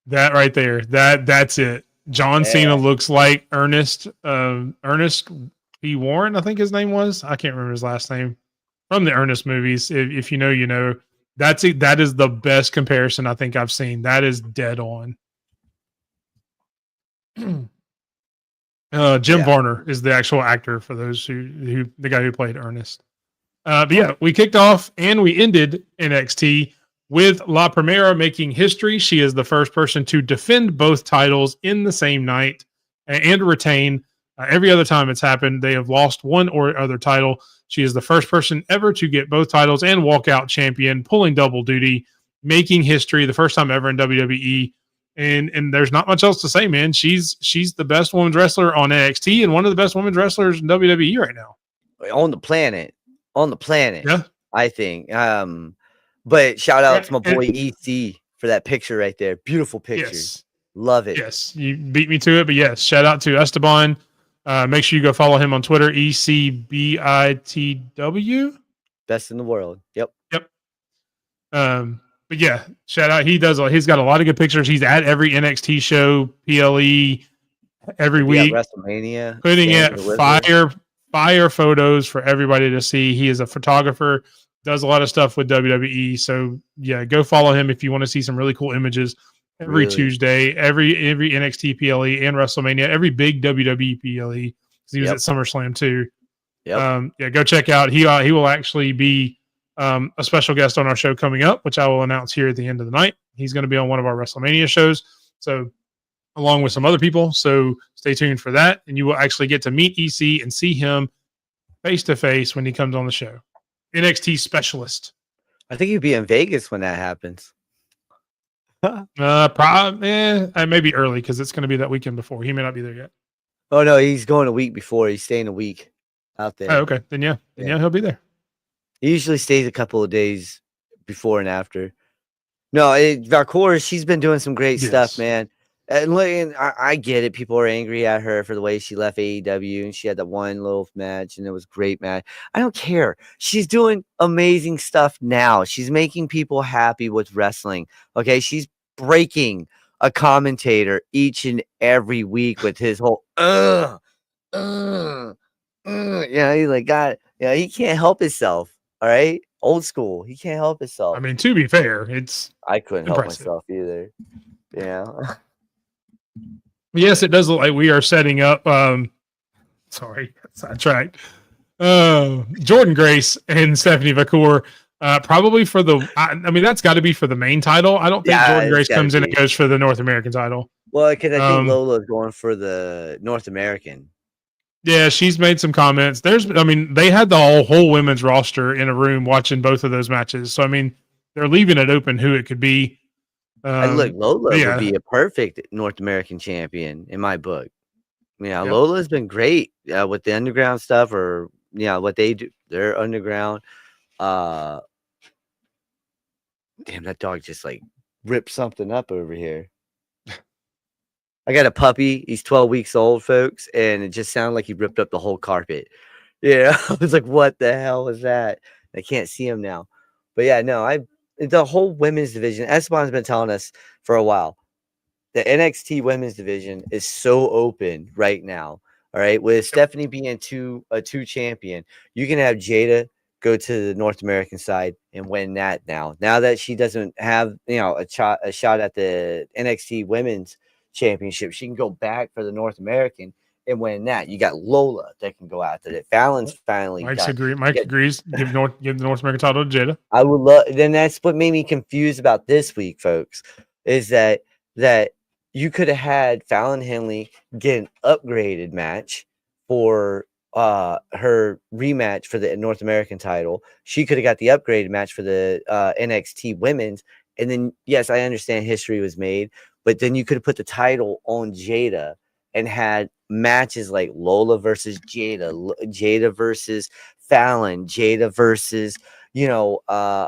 That right there. That's it. John Cena looks like Ernest P. Warren, I think his name was. I can't remember his last name. From the Ernest movies. If you know, you know. That's it. That is the best comparison I think I've seen. That is dead on. Jim Varner is the actual actor for those who the guy who played Ernest. But yeah, we kicked off and we ended NXT with La Primera making history. She is the first person to defend both titles in the same night and retain. Every other time it's happened, they have lost one or other title. She is the first person ever to get both titles and walk out champion, pulling double duty, making history, the first time ever in WWE. And there's not much else to say, man. She's the best women's wrestler on NXT and one of the best women's wrestlers in WWE right now. On the planet. Yeah. I think. But shout out to my boy EC for that picture right there. Beautiful picture. Yes. Love it. Yes. You beat me to it, but yes, shout out to Esteban. Make sure you go follow him on Twitter, ECBITW. Best in the world. Yep. But yeah, shout out. He's got a lot of good pictures. He's at every NXT show, PLE, every week. WrestleMania. Putting it fire photos for everybody to see. He is a photographer, does a lot of stuff with WWE. So yeah, go follow him if you want to see some really cool images. Every Tuesday, every NXT PLE and WrestleMania, every big WWE PLE. He was at SummerSlam too. Yep. Go check out. He will actually be a special guest on our show coming up, which I will announce here at the end of the night. He's going to be on one of our WrestleMania shows. So along with some other people. So stay tuned for that. And you will actually get to meet EC and see him face to face when he comes on the show. NXT specialist. I think he'd be in Vegas when that happens. Maybe early because it's going to be that weekend before. He may not be there yet. Oh no, he's going a week before. He's staying a week out there. Oh, okay. Then yeah, he'll be there. He usually stays a couple of days before and after. No, Valcour, she's been doing some great stuff, Yes. man. And look, and I get it. People are angry at her for the way she left AEW, and she had that one little match, and it was a great match. I don't care. She's doing amazing stuff now. She's making people happy with wrestling. Okay, she's breaking a commentator each and every week with his whole yeah, he's like God. Yeah, he can't help himself. All right, old school. He can't help himself. I mean, to be fair, it's I couldn't impressive. help myself either. Yeah. Yes, it does look like we are setting up. Sorry, sidetracked. Jordan Grace and Stephanie Vacour, probably for the. I mean, that's got to be for the main title. I don't think Jordan Grace comes in and goes for the North American title. Well, because I think Lola's going for the North American. Yeah, she's made some comments. I mean, they had the whole women's roster in a room watching both of those matches. So, I mean, they're leaving it open who it could be. Look, Lola would be a perfect North American champion in my book. Yeah, yep. Lola's been great with the underground stuff, or what they do. They're underground. Damn, that dog just like ripped something up over here. I got a puppy. He's 12 weeks old, folks, and it just sounded like he ripped up the whole carpet. Yeah, I was like, "What the hell was that?" I can't see him now, but yeah, no, the whole women's division. Esteban's been telling us for a while. The NXT women's division is so open right now. All right, with Stephanie being a two champion, you can have Jada go to the North American side and win that now. Now that she doesn't have a shot at the NXT women's championship, she can go back for the North American and win that. You got Lola that can go after it. Fallon's finally. Mike agrees. Give the North American title to Jada. I would love. Then that's what made me confused about this week, folks, is that you could have had Fallon Henley get an upgraded match for her rematch for the North American title. She could have got the upgraded match for the NXT women's. And then, yes, I understand history was made, but then you could have put the title on Jada and had matches like Lola versus Jada, Jada versus Fallon, Jada versus, Kalani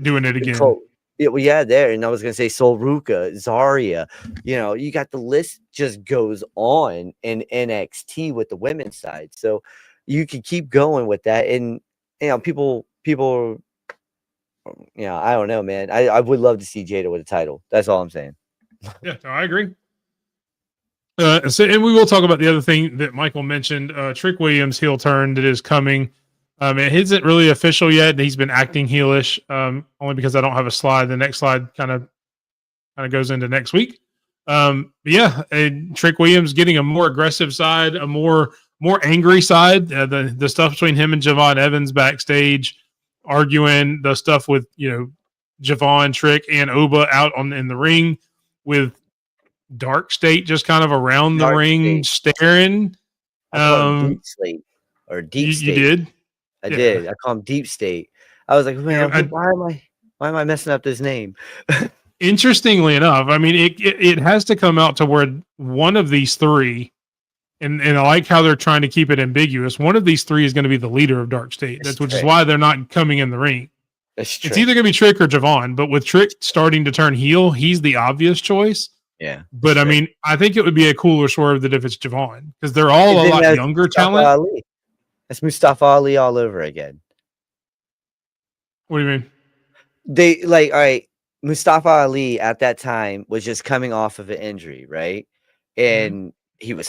doing it again. There. And I was going to say Sol Ruka, Zarya, you got the list just goes on in NXT with the women's side. So you could keep going with that. And, people, I don't know, man. I would love to see Jada with a title. That's all I'm saying. Yeah, no, I agree. And we will talk about the other thing that Michael mentioned, Trick Williams heel turn that is coming. It isn't really official yet. He's been acting heelish, only because I don't have a slide. The next slide kind of goes into next week. Trick Williams getting a more aggressive side, a more angry side. The stuff between him and Javon Evans backstage, arguing, the stuff with Javon, Trick, and Oba out in the ring with Dark State just kind of around the ring staring. Deep State or Deep State. You did? I did. I call him Deep State. I was like, man, why am I messing up this name? Interestingly enough, I mean, it has to come out to where one of these three, and I like how they're trying to keep it ambiguous. One of these three is going to be the leader of Dark State, which is why they're not coming in the ring. It's either going to be Trick or Javon, but with Trick starting to turn heel, he's the obvious choice. Yeah. But I mean, I think it would be a cooler swerve that if it's Javon, because they're all a lot younger Mustafa talent. Ali. That's Mustafa Ali all over again. What do you mean? They all right. Mustafa Ali at that time was just coming off of an injury, right? And he was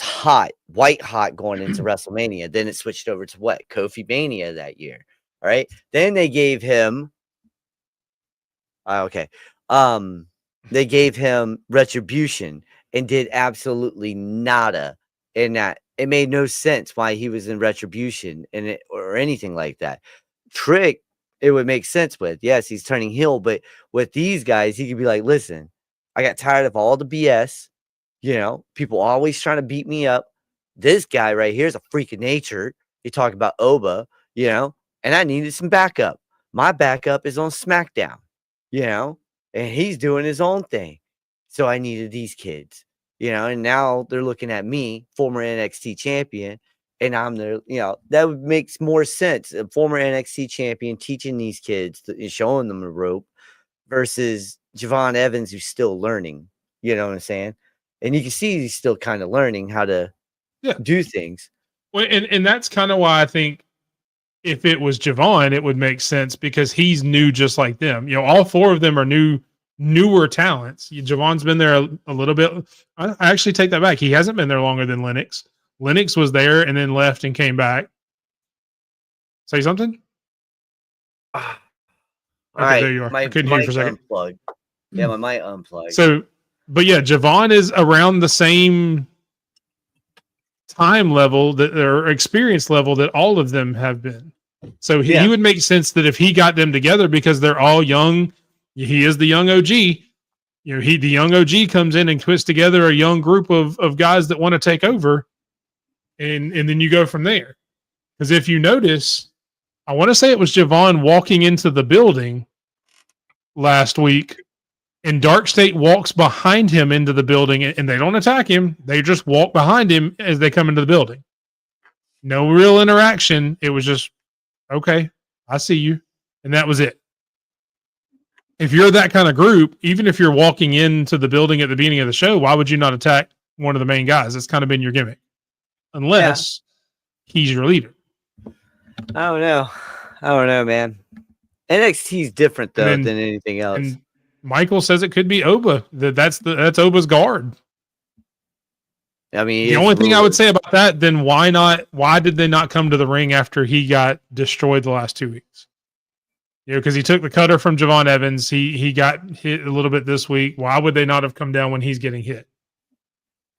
white hot going into WrestleMania. Then it switched over to what? Kofi Mania that year. All right. Then they gave him they gave him Retribution and did absolutely nada in that. It made no sense why he was in Retribution or anything like that. Trick, it would make sense with. Yes, he's turning heel, but with these guys, he could be like, listen, I got tired of all the BS. People always trying to beat me up. This guy right here is a freak of nature. You talk about Oba, and I needed some backup. My backup is on SmackDown, and he's doing his own thing. So I needed these kids. and now they're looking at me, former NXT champion, and I'm there. That makes more sense. A former NXT champion teaching these kids, showing them the rope, versus Javon Evans, who's still learning. You know what I'm saying? And you can see he's still kind of learning how to do things. Well, and that's kind of why I think if it was Javon, it would make sense because he's new just like them. All four of them are newer talents. Javon's been there a little bit. I actually take that back. He hasn't been there longer than Lennox. Lennox was there and then left and came back. Say something? All Okay, right, there you are. I couldn't hear you for a second. Unplugged. Yeah, my mic unplugged. So, but yeah, Javon is around the same time level or experience level that all of them have been. So he would make sense that if he got them together because they're all young, he is the young OG. The young OG comes in and puts together a young group of guys that want to take over, and then you go from there. Because if you notice, I want to say it was Javon walking into the building last week, and Dark State walks behind him into the building, and they don't attack him. They just walk behind him as they come into the building. No real interaction. It was just, okay, I see you. And that was it. If you're that kind of group, even if you're walking into the building at the beginning of the show, why would you not attack one of the main guys? That's kind of been your gimmick. Unless he's your leader. I don't know, man. NXT is different though than anything else. And Michael says it could be Oba. That's Oba's guard. I mean, the only thing I would say about that, then why did they not come to the ring after he got destroyed the last 2 weeks? Because he took the cutter from Javon Evans. He got hit a little bit this week. Why would they not have come down when he's getting hit?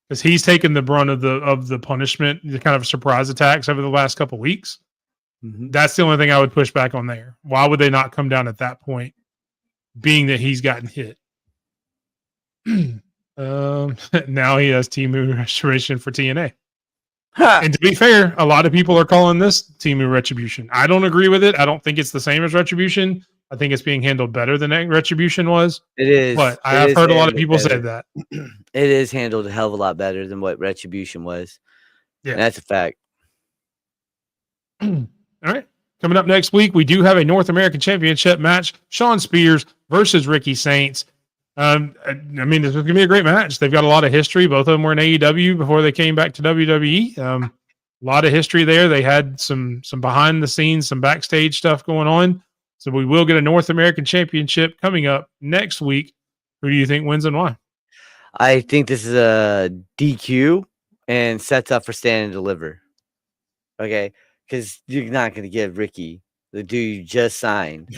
Because he's taken the brunt of the punishment, the kind of surprise attacks over the last couple of weeks. Mm-hmm. That's the only thing I would push back on there. Why would they not come down at that point, being that he's gotten hit? Now he has Timu Restoration for TNA. And to be fair, a lot of people are calling this Timu Retribution. I don't agree with it. I don't think it's the same as Retribution. I think it's being handled better than Retribution was. It is. But I have heard a lot of people say that. It is handled a hell of a lot better than what Retribution was. Yeah. And that's a fact. All right. Coming up next week, we do have a North American Championship match. Shawn Spears versus Ricky Saints. I mean, this is going to be a great match. They've got a lot of history. Both of them were in AEW before they came back to WWE. A lot of history there. They had some behind the scenes, some backstage stuff going on. So we will get a North American Championship coming up next week. Who do you think wins and why? I think this is a DQ and sets up for stand and deliver. Okay? Because you're not going to give Ricky, the dude you just signed,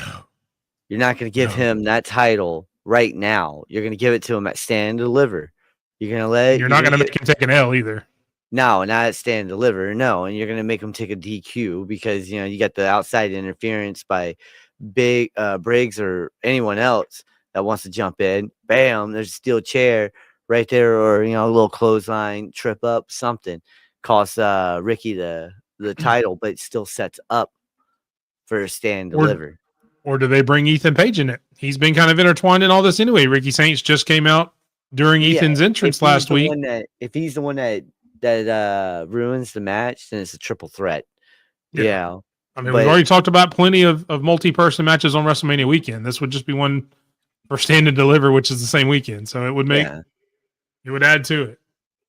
you're not going to give him that title right now. You're going to give it to him at stand and deliver. You're not going to make him take an L either. No, not at stand and deliver. No, and you're going to make him take a DQ because you got the outside interference by Briggs or anyone else that wants to jump in. Bam, there's a steel chair right there, or a little clothesline, trip up, something costs Ricky the title, but it still sets up for a stand and deliver. Or do they bring Ethan Page in it? He's been kind of intertwined in all this anyway. Ricky Saints just came out during Ethan's entrance last week. If he's the one that ruins the match, then it's a triple threat. Yeah. I mean, we've already talked about plenty of multi-person matches on WrestleMania weekend. This would just be one for stand and deliver, which is the same weekend. So it would it would add to it.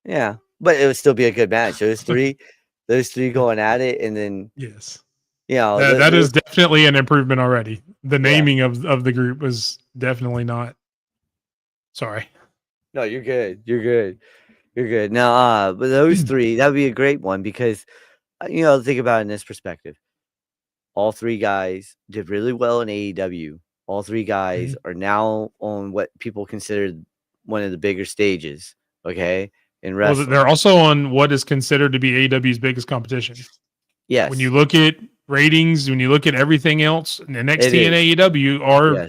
Yeah. But it would still be a good match. Those three going at it, and then that is definitely an improvement already. The naming of the group was definitely not. Sorry. No, you're good. You're good. Now, but those three, that would be a great one because, think about it in this perspective. All three guys did really well in AEW. All three guys are now on what people consider one of the bigger stages. Okay. In wrestling. They're also on what is considered to be AEW's biggest competition. Yes. When you look at ratings, when you look at everything else, NXT and AEW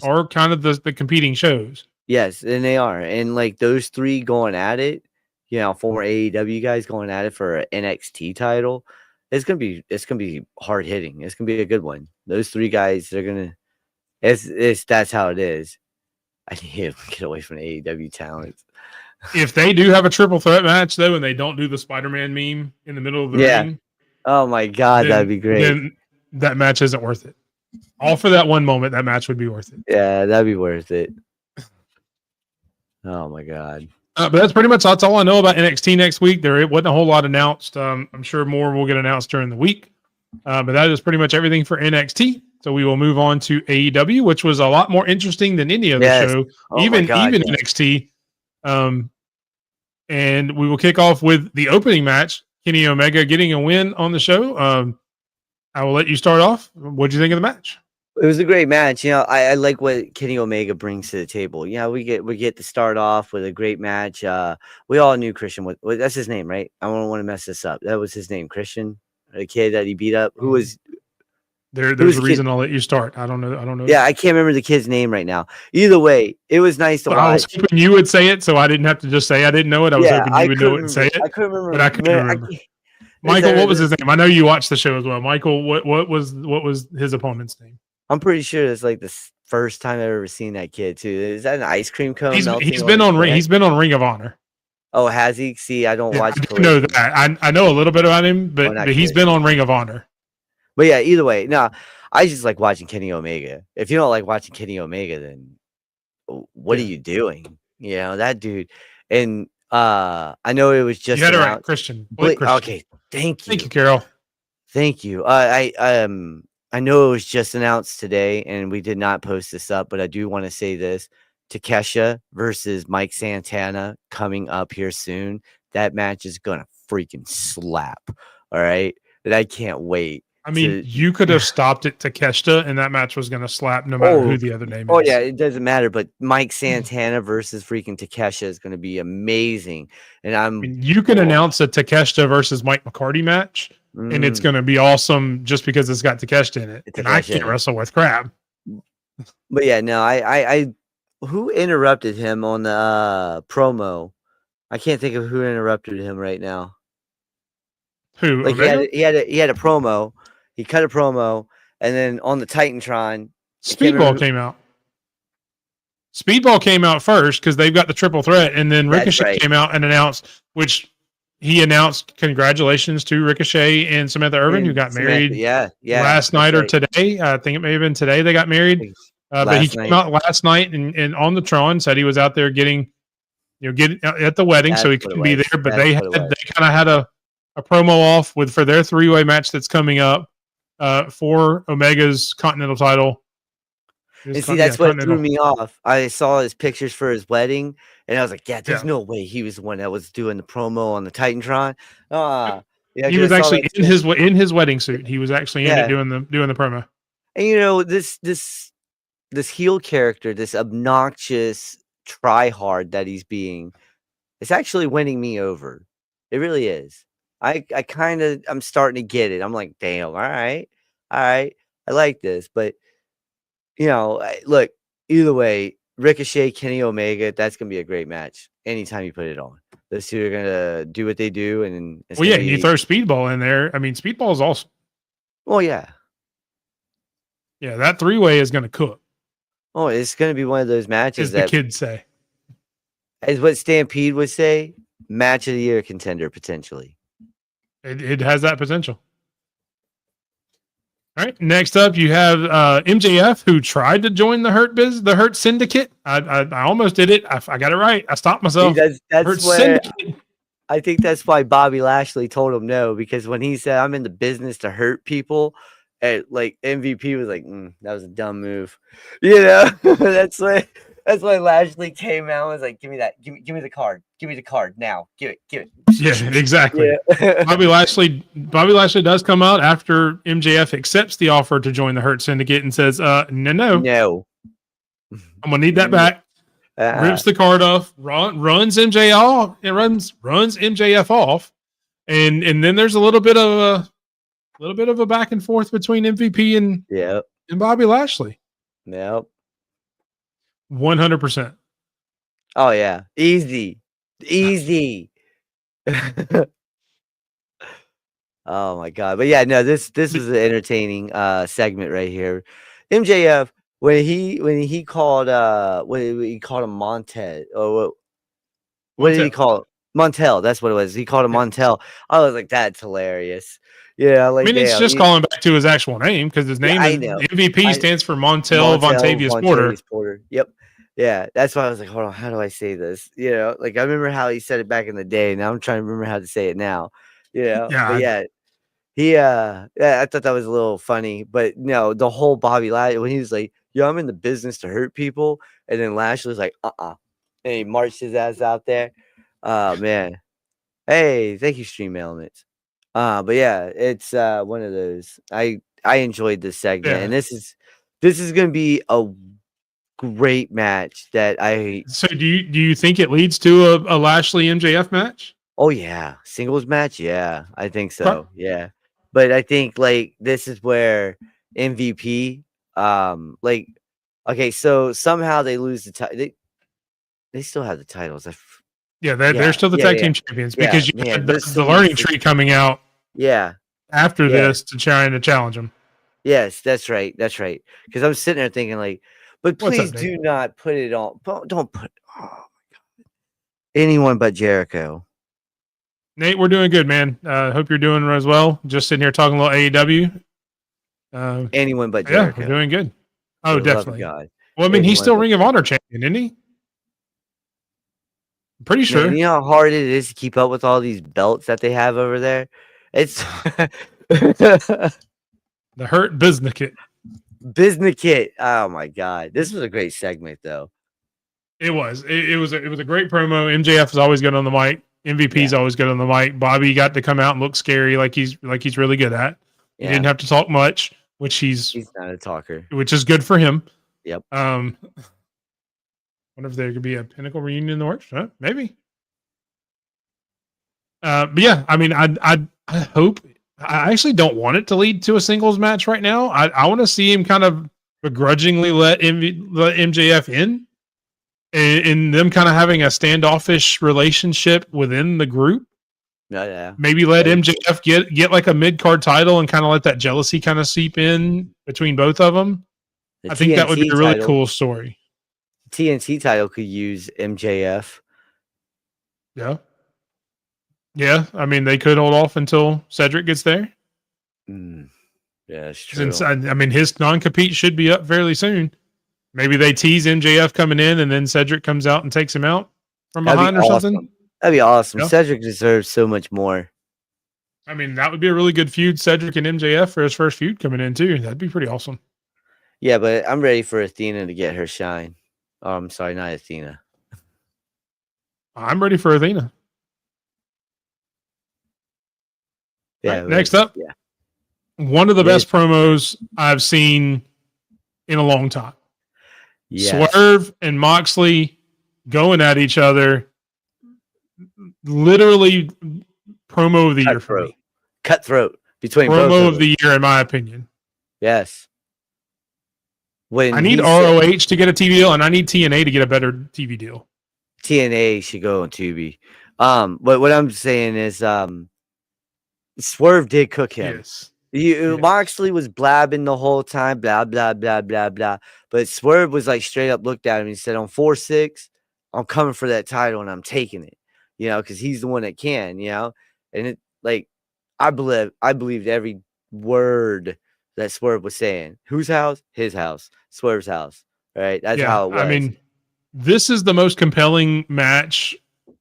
are kind of the competing shows. Yes, and they are. And like those three going at it, former AEW guys going at it for an NXT title, it's gonna be hard hitting. It's gonna be a good one. Those three guys, they're gonna that's how it is. I need to get away from the AEW talents. If they do have a triple threat match though, and they don't do the Spider-Man meme in the middle of the Yeah. ring, Oh my God, that'd be great. Then that match isn't worth it. All for that one moment, that match would be worth it. Yeah, that'd be worth it. Oh my God. But that's all I know about NXT next week. There wasn't a whole lot announced. I'm sure more will get announced during the week. But that is pretty much everything for NXT. So we will move on to AEW, which was a lot more interesting than any other show, even NXT. And we will kick off with the opening match, Kenny Omega getting a win on the show. I will let you start off. What do you think of the match? It was a great match. You know, I like what Kenny Omega brings to the table. You know, we get to start off with a great match. We all knew Christian. That's his name, right? I don't want to mess this up. That was his name, Christian, the kid that he beat up. Who was there's a reason I'll let you start. I don't know. Yeah, I can't remember the kid's name right now. Either way, it was nice to watch. I was hoping you would say it, so I didn't have to just say I didn't know it. I was hoping you would know it and say it. I couldn't remember. But I couldn't remember. Michael, what was his name? I know you watched the show as well. Michael, what was his opponent's name? I'm pretty sure it's like the first time I've ever seen that kid too. Is that an ice cream cone? He's been on Ring of Honor. Oh, has he? See, I don't watch. I know that. I know a little bit about him, but he's been on Ring of Honor. But yeah, either way, no, I just like watching Kenny Omega. If you don't like watching Kenny Omega, then what are you doing? You know, that dude. And I know it was just right, Christian. Okay, thank you, Carol. Thank you. I know it was just announced today, and we did not post this up, but I do want to say this: Takesha versus Mike Santana coming up here soon. That match is gonna freaking slap. All right, and I can't wait. I mean, you could have stopped it Takeshita, and that match was going to slap no matter who the other name is. Oh, yeah, it doesn't matter. But Mike Santana versus freaking Takesha is going to be amazing. And you can announce a Takeshita versus Mike McCarty match, and it's going to be awesome just because it's got Takeshita in it. And I can't wrestle with crap. But yeah, no, I who interrupted him on the promo? I can't think of who interrupted him right now. Who? Like he had a promo. He cut a promo, and then on the Titantron, Speedball came out. Speedball came out first because they've got the triple threat, and then Ricochet came out and announced, he announced congratulations to Ricochet and Samantha Irvin, who got married last night or today. I think it may have been today they got married. But he came out last night and on the Tron said he was out there getting at the wedding, so he couldn't be there. But they kind of had a promo off for their three-way match that's coming up. For Omega's Continental title. And see, that's what threw me off. I saw his pictures for his wedding, and I was like, there's no way he was the one that was doing the promo on the Titantron. He was actually in his wedding suit. He was actually in it doing the promo. And you know, this heel character, this obnoxious try-hard that he's being, it's actually winning me over. It really is. I'm starting to get it. I'm like, damn, all right. I like this. But, you know, look, either way, Ricochet, Kenny Omega, that's going to be a great match anytime you put it on. Those two are going to do what they do. And you throw Speedball in there. I mean, Speedball is awesome. Oh, yeah. Yeah, that three-way is going to cook. Oh, it's going to be one of those matches the kids say. As what Stampede would say, match of the year contender, potentially. It has that potential. All right. Next up, you have MJF, who tried to join the Hurt Syndicate. I almost did it. I got it right. I stopped myself. I think that's why Bobby Lashley told him no, because when he said, "I'm in the business to hurt people," and like MVP was like, "That was a dumb move." You know, that's why Lashley came out and was like, "Give me that. Give me the card. Give me the card now. Give it." Yeah, exactly. Yeah. Bobby Lashley does come out after MJF accepts the offer to join the Hurt Syndicate and says, no. I'm gonna need that back. Rips the card off, runs MJF off, and runs MJF off, and then there's a little bit of a back and forth between MVP and Bobby Lashley. Yep. 100%. Oh yeah, easy. Oh my god. But yeah, no, this was an entertaining segment right here. MJF, when he called him Montez, or What did he call it? Montel. That's what it was. He called him Montel. I was like, that's hilarious. Yeah, like I mean, it's damn, just calling back to his actual name because his name I is know. MVP stands for Montel Vontavious Porter. Yep. Yeah, that's why I was like, hold on, how do I say this? You know, like I remember how he said it back in the day. Now I'm trying to remember how to say it now. You know, but yeah, yeah, I thought that was a little funny. But no, the whole Bobby Lashley when he was like, "Yo, I'm in the business to hurt people," and then Lashley was like, and he marched his ass out there. Oh man, hey, thank you, Stream Elements. But yeah, it's one of those. I enjoyed this segment, and this is gonna be a great match that I. So do you think it leads to a Lashley MJF match? Oh yeah, singles match. Yeah, I think so. Okay. Yeah, but I think like this is where MVP. Like, okay, so somehow they lose the title. They still have the titles. They're still the tag team champions because you had the learning tree coming out. Yeah. After this to trying to challenge them. Yes, that's right. That's right. Because I'm sitting there thinking like, but please do not put it on. Don't put. Oh my god. Anyone but Jericho. Nate, we're doing good, man. Hope you're doing as well. Just sitting here talking a little AEW. Anyone but Jericho. Yeah, we're doing good. Oh, definitely. God. Well, I mean, he's still Ring of Honor champion, isn't he? I'm pretty sure. Man, you know how hard it is to keep up with all these belts that they have over there? It's the Hurt Biznicket. Biznicket. Oh my god. This was a great segment though. It was. It was a great promo. MJF is always good on the mic. MVP's always good on the mic. Bobby got to come out and look scary like he's really good at. He didn't have to talk much, which he's not a talker. Which is good for him. Yep. Wonder if there could be a Pinnacle reunion in the works. Maybe. But yeah, I mean, I hope. I actually don't want it to lead to a singles match right now. I want to see him kind of begrudgingly let MJF in, and them kind of having a standoffish relationship within the group. Yeah. Maybe let MJF get like a mid card title and kind of let that jealousy kind of seep in between both of them. I think that would be a really cool story. TNT title could use MJF. Yeah. Yeah, I mean, they could hold off until Cedric gets there. Yeah, that's true. Since, I mean, his non-compete should be up fairly soon. Maybe they tease MJF coming in, and then Cedric comes out and takes him out from behind or something. That'd be awesome. Yeah. Cedric deserves so much more. I mean, that would be a really good feud, Cedric and MJF, for his first feud coming in, too. That'd be pretty awesome. Yeah, but I'm ready for Athena to get her shine. Oh, I'm sorry, not Athena. I'm ready for Athena. Yeah. Right, next up, one of the best promos I've seen in a long time. Yes. Swerve and Moxley going at each other. Literally, promo of the year for me. Cutthroat between promo of the year, in my opinion. Yes. When I need ROH to get a TV deal, and I need TNA to get a better TV deal. TNA should go on Tubi. But what I'm saying is, Swerve did cook him. Yes. Moxley was blabbing the whole time, blah, blah, blah, blah, blah. But Swerve was like straight up looked at him and he said, on 4-6, I'm coming for that title and I'm taking it, you know, because he's the one that can, you know. And it like I believed every word that Swerve was saying. Whose house? His house. Swerve's house. Right? That's how it was. I mean, this is the most compelling match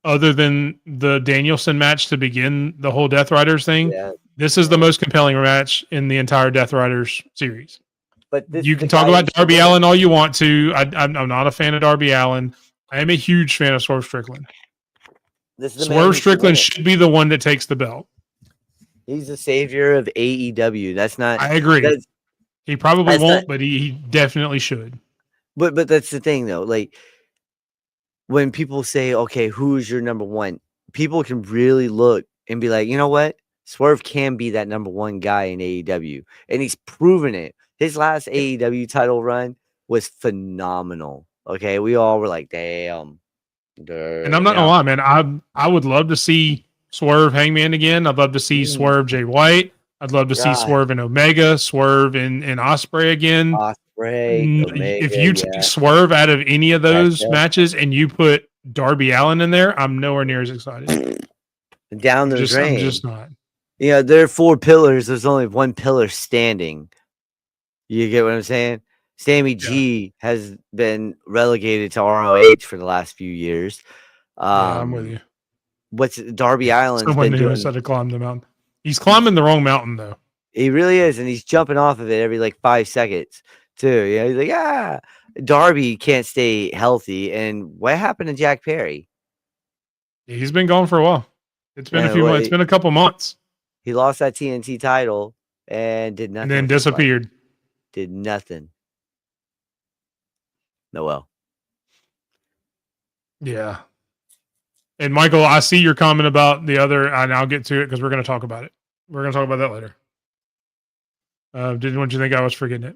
other than the Danielson match to begin the whole Death Riders thing. Yeah. This is the most compelling match in the entire Death Riders series. But you can talk about Darby Allin all you want to. I'm not a fan of Darby Allin. I am a huge fan of Swerve Strickland. Swerve Strickland should be the one that takes the belt. He's the savior of AEW. That's not. I agree. He probably won't, but he definitely should. But that's the thing, though. Like when people say, "Okay, who is your number one?" People can really look and be like, "You know what? Swerve can be that number one guy in AEW, and he's proven it. His last AEW title run was phenomenal. Okay, we all were like, damn. And I'm not gonna lie, man. I would love to see Swerve Hangman again. I'd love to see Swerve Jay White. I'd love to see Swerve in Omega, Swerve in Ospreay again. Ospreay, Omega, if you take Swerve out of any of those matches and you put Darby Allin in there, I'm nowhere near as excited. Down the drain. I'm just not. Yeah, there are 4 pillars. There's only one pillar standing. You get what I'm saying? Sammy G has been relegated to ROH for the last few years. Yeah, I'm with you. What's Darby Allin's Someone been knew doing? how to climb the mountain. He's climbing the wrong mountain though. He really is, and he's jumping off of it every like 5 seconds too. Yeah, he's like, Darby can't stay healthy. And what happened to Jack Perry? He's been gone for a while. It's been Yeah, a few months. It's been a couple months. He lost that TNT title and did nothing. And then disappeared. Did nothing. No, well. Yeah. And Michael, I see your comment about the other, and I'll get to it because we're going to talk about it. We're going to talk about that later. Didn't want you to think I was forgetting it.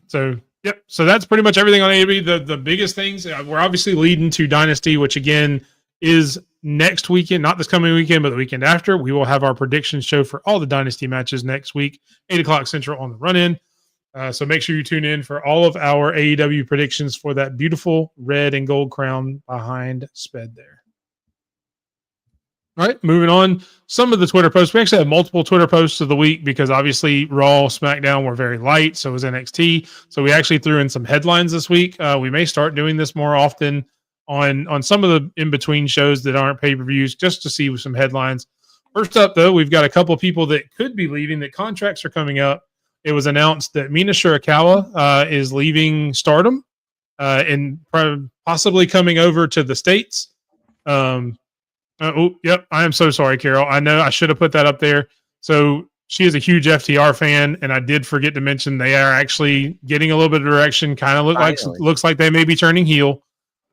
So, yep. So that's pretty much everything on AEW. The biggest things, we're obviously leading to Dynasty, which again is next weekend, not this coming weekend, but the weekend after. We will have our prediction show for all the Dynasty matches next week, 8 o'clock Central on the run-in. So make sure you tune in for all of our AEW predictions for that beautiful red and gold crown behind Sped there. All right, moving on. Some of the Twitter posts. We actually have multiple Twitter posts of the week because obviously Raw, SmackDown were very light. So was NXT. So we actually threw in some headlines this week. We may start doing this more often on some of the in-between shows that aren't pay-per-views just to see some headlines. First up, though, we've got a couple of people that could be leaving, that contracts are coming up. It was announced that Mina Shirakawa is leaving Stardom and possibly coming over to the States. Yep. I am so sorry, Carol. I know I should have put that up there. So she is a huge FTR fan, and I did forget to mention they are actually getting a little bit of direction. Kind of looks like they may be turning heel.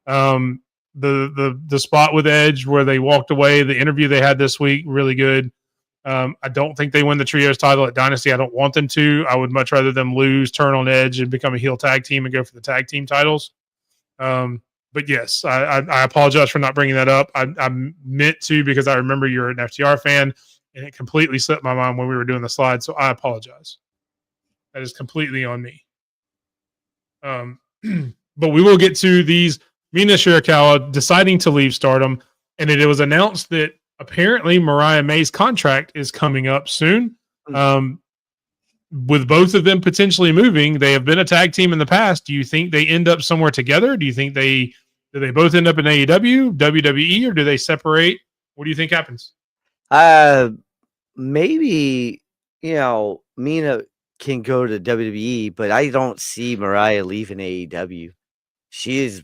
The spot with Edge where they walked away, the interview they had this week, really good. I don't think they win the trios title at Dynasty. I don't want them to. I would much rather them lose, turn on Edge, and become a heel tag team and go for the tag team titles. But yes, I apologize for not bringing that up. I meant to because I remember you're an FTR fan, and it completely slipped my mind when we were doing the slide. So I apologize. That is completely on me. But we will get to these. Mina Shirakawa deciding to leave Stardom, and it was announced that apparently Mariah May's contract is coming up soon. With both of them potentially moving, they have been a tag team in the past. Do you think they end up somewhere together? Do you think do they both end up in AEW, WWE, or do they separate? What do you think happens? Maybe, Mina can go to WWE, but I don't see Mariah leaving AEW. She's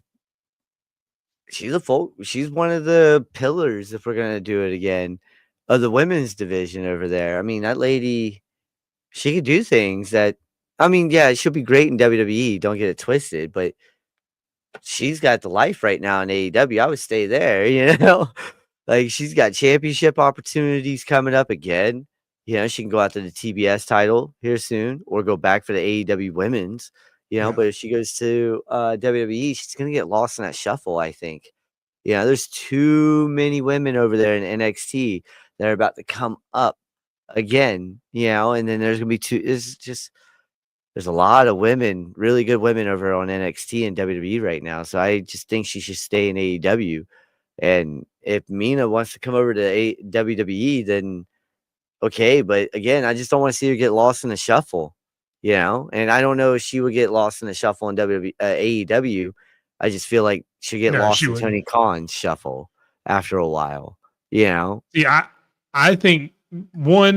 one of the pillars, if we're gonna do it again, of the women's division over there. I mean, that lady, she could do things that, she'll be great in WWE. Don't get it twisted, but she's got the life right now in AEW. I would stay there, like she's got championship opportunities coming up again. She can go out to the TBS title here soon, or go back for the AEW women's. But if she goes to WWE, she's gonna get lost in that shuffle, I think. There's too many women over there in NXT that are about to come up again, and then there's gonna be there's a lot of women, really good women over on NXT and WWE right now. So I just think she should stay in AEW. And if Mina wants to come over to WWE, then okay. But again, I just don't want to see her get lost in the shuffle. And I don't know if she would get lost in the shuffle in AEW. I just feel like she'll get lost in Tony Khan's shuffle after a while, Yeah, I think,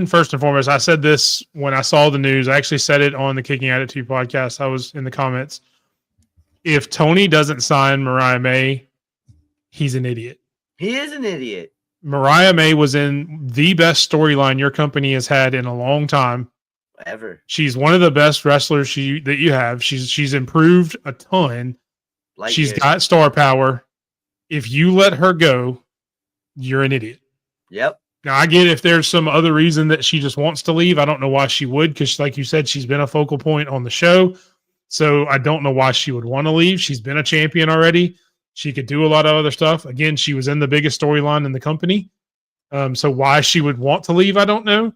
first and foremost, I said this when I saw the news. I actually said it on the Kicking Attitude podcast. I was in the comments. If Tony doesn't sign Mariah May, he's an idiot. He is an idiot. Mariah May was in the best storyline your company has had in a long time. Ever. She's one of the best wrestlers that you have. She's improved a ton. She's got star power. If you let her go, you're an idiot. Yep. Now, I get if there's some other reason that she just wants to leave. I don't know why she would, because like you said, she's been a focal point on the show. So I don't know why she would want to leave. She's been a champion already. She could do a lot of other stuff. Again, she was in the biggest storyline in the company. So why she would want to leave, I don't know.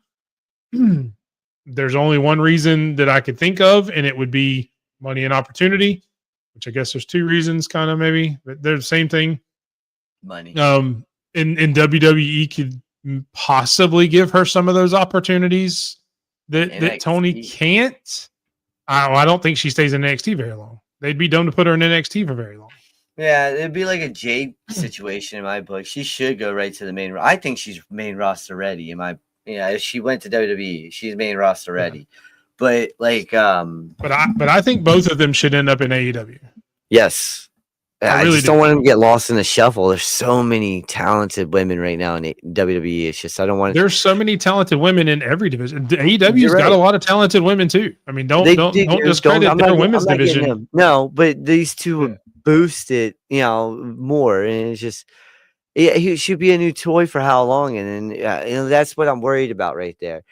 There's only one reason that I could think of, and it would be money and opportunity. which I guess there's two reasons, kind of maybe, but they're the same thing. Money. In WWE could possibly give her some of those opportunities that Tony can't. I don't think she stays in NXT very long. They'd be dumb to put her in NXT for very long. Yeah, it'd be like a Jade situation in my book. She should go right to the main. I think she's main roster ready. If she went to WWE, she's main roster ready. But like, but I think both of them should end up in AEW. Yes. I really just don't want them to get lost in the shuffle. There's so many talented women right now in WWE. It's just I don't want. There's so many talented women in every division. AEW's got a lot of talented women too. I mean, don't discredit their women's division. No, but these two would boost it, more. And it's just, he should be a new toy for how long? And then that's what I'm worried about right there.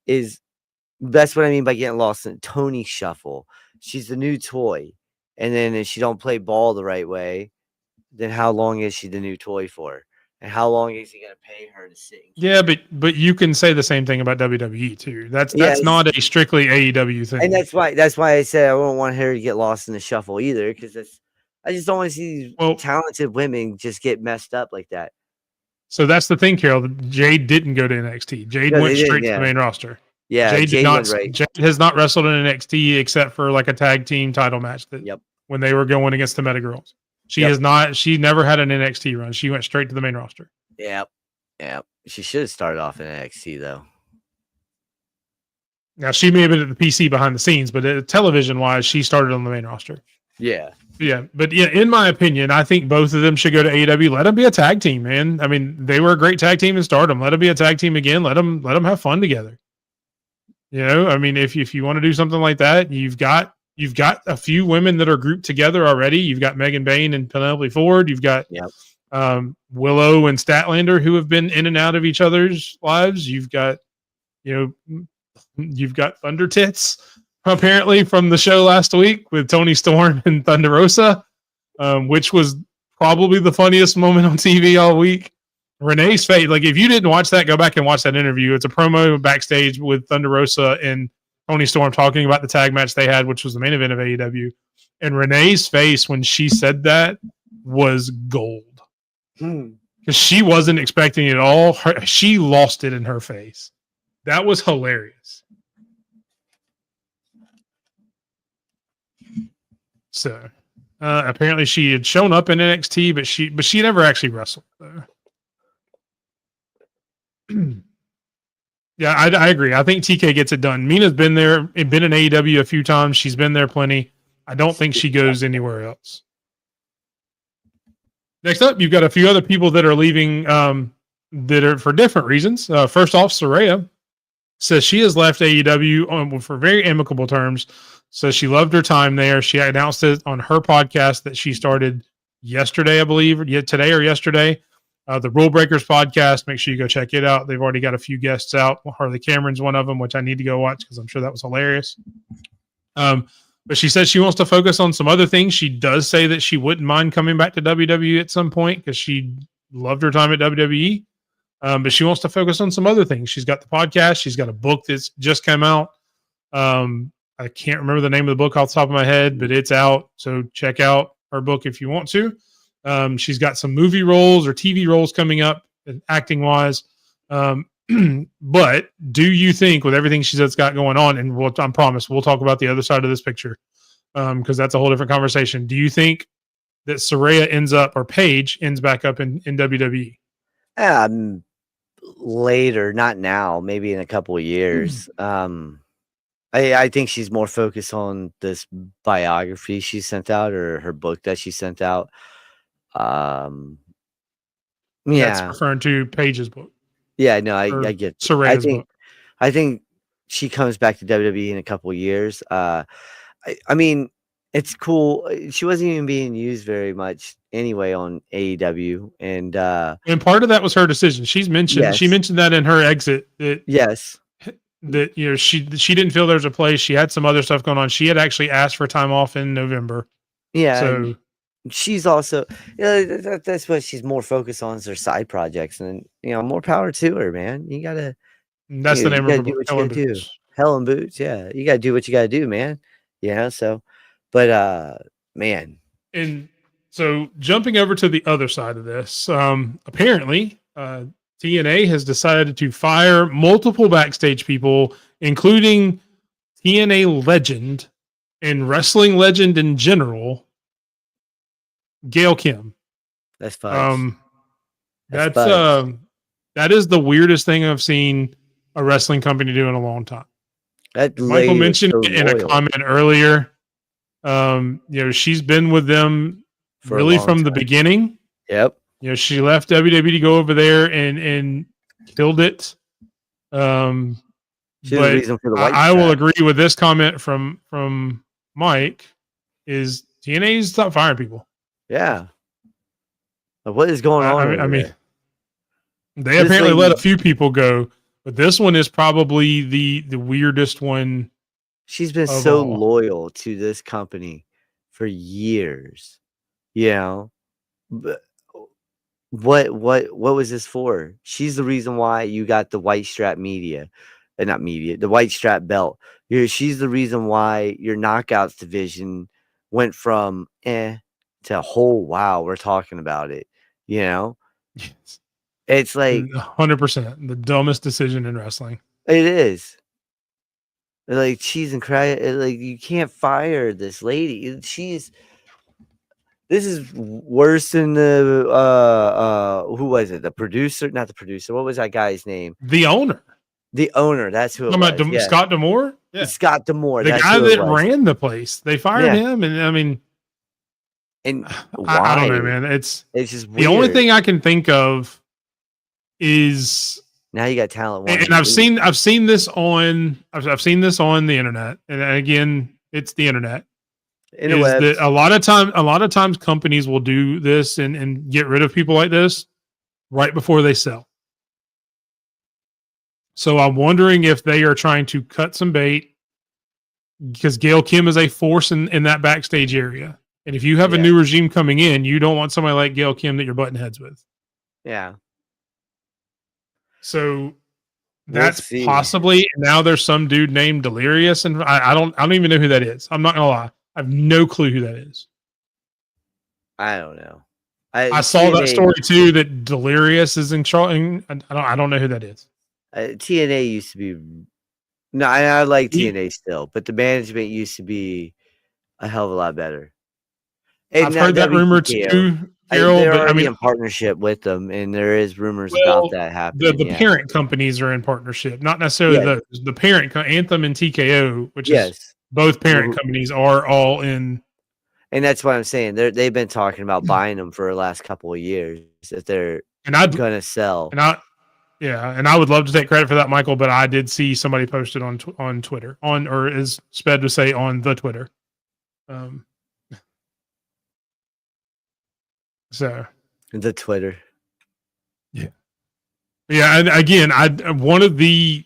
That's what I mean by getting lost in Tony shuffle. She's the new toy. And then if she don't play ball the right way, then how long is she the new toy for? And how long is he going to pay her to sing? Yeah, but you can say the same thing about WWE too. That's not a strictly AEW thing. And that's why I said I don't want her to get lost in the shuffle either, because I just don't want to see these talented women just get messed up like that. So that's the thing, Carol. Jade didn't go to NXT. Jade went straight to the main roster. Yeah, Jade has not wrestled in NXT except for like a tag team title match when they were going against the Meta Girls. She never had an NXT run. She went straight to the main roster. Yep. She should have started off in NXT though. Now she may have been at the PC behind the scenes, but television wise, she started on the main roster. Yeah. But in my opinion, I think both of them should go to AEW. Let them be a tag team, man. I mean, they were a great tag team in Stardom. Let them be a tag team again. Let them have fun together. I mean, if you want to do something like that, you've got a few women that are grouped together already. You've got Megan Bain and Penelope Ford. You've got Willow and Statlander, who have been in and out of each other's lives. You've got Thunder Tits, apparently, from the show last week with Toni Storm and Thunder Rosa, which was probably the funniest moment on TV all week. Renee's face, like if you didn't watch that, go back and watch that interview. It's a promo backstage with Thunder Rosa and Toni Storm talking about the tag match they had, which was the main event of AEW. And Renee's face when she said that was gold. Because she wasn't expecting it at all. She lost it in her face. That was hilarious. So apparently she had shown up in NXT, but she never actually wrestled. Yeah, I agree. I think TK gets it done. Mina's been there and been in AEW a few times. She's been there plenty. I don't think she goes anywhere else. Next up, you've got a few other people that are leaving that are for different reasons. First off, Saraya says she has left AEW for very amicable terms. Says she loved her time there. She announced it on her podcast that she started yesterday, I believe, today or yesterday. The Rule Breakers podcast. Make sure you go check it out. They've already got a few guests out. Harley Cameron's one of them, which I need to go watch because I'm sure that was hilarious. But she says she wants to focus on some other things. She does say that she wouldn't mind coming back to WWE at some point because she loved her time at WWE. But she wants to focus on some other things. She's got the podcast. She's got a book that's just come out. I can't remember the name of the book off the top of my head, but it's out. So check out her book if you want to. She's got some movie roles or TV roles coming up, acting wise. But do you think, with everything she's got going on, and I promise we'll talk about the other side of this picture, because that's a whole different conversation. Do you think that Saraya ends up, or Paige ends back up in WWE? Later, not now. Maybe in a couple of years. I think she's more focused on this biography she sent out, or her book that she sent out. That's referring to Paige's book. Yeah, no, I get Saraya's book. I think she comes back to WWE in a couple of years. I mean, it's cool. She wasn't even being used very much anyway on AEW, and part of that was her decision. She mentioned that in her exit that she didn't feel there's a place. She had some other stuff going on. She had actually asked for time off in November. Yeah, so she's also that's what she's more focused on, is her side projects, and more power to her, man. You gotta. That's the name of her book. Hell in Boots. Yeah, you gotta do what you gotta do, man. So, but Man. And so jumping over to the other side of this, apparently TNA has decided to fire multiple backstage people, including TNA legend and wrestling legend in general, Gail Kim. That's fudge. That's fudge. that is the weirdest thing I've seen a wrestling company do in a long time. That Michael lady was mentioned so it in a loyal comment earlier. She's been with them for a really long from the time. beginning. Yep. She left WWE to go over there and killed it. She's the But reason for the white I will strap. agree with this comment from Mike. Is TNA stop firing people? Yeah. What is going on? I mean, there? they This apparently let a lady- few people go, but this one is probably the weirdest one. She's been of so all. loyal to this company for years. But what was this for? She's the reason why you got the white strap the white strap belt. She's the reason why your knockouts division went from to whole wow, we're talking about it. Yes. It's like 100% the dumbest decision in wrestling. it is. Like cheese and cry, like you can't fire this lady. This is worse than the who was it? The producer, not the producer. What was that guy's name? The owner. The owner. That's who it was. Yeah. Scott D'Amore? Yeah. Scott D'Amore. The that's guy who it that was. ran the place. They fired him, and I mean, And I don't know, man. It's just the only weird. thing I can think of is Now you got talent. and I've seen this on I've seen this on the internet, and again, it's the internet. Is that a lot of times companies will do this and get rid of people like this right before they sell. So I'm wondering if they are trying to cut some bait, because Gail Kim is a force in that backstage area. And if you have a new regime coming in, you don't want somebody like Gail Kim that you're butting heads with. Yeah. So that's possibly, now there's some dude named Delirious, and I don't even know who that is. I'm not gonna lie. I have no clue who that is. I don't know. I saw that story too, that Delirious is in charge. I don't know who that is. TNA used to be. No, I like TNA still, but the management used to be a hell of a lot better. And I've heard that rumor too, Carol. They're but I mean, in partnership with them, and there is rumors about that happening. The parent companies are in partnership, not necessarily the parent Anthem and TKO, which is both parent companies are all in. And that's what I'm saying. They've been talking about buying them for the last couple of years if they're gonna sell. And I would love to take credit for that, Michael, but I did see somebody posted on Twitter, or as Sped would say, on the Twitter. So the Twitter. Yeah. And again, one of the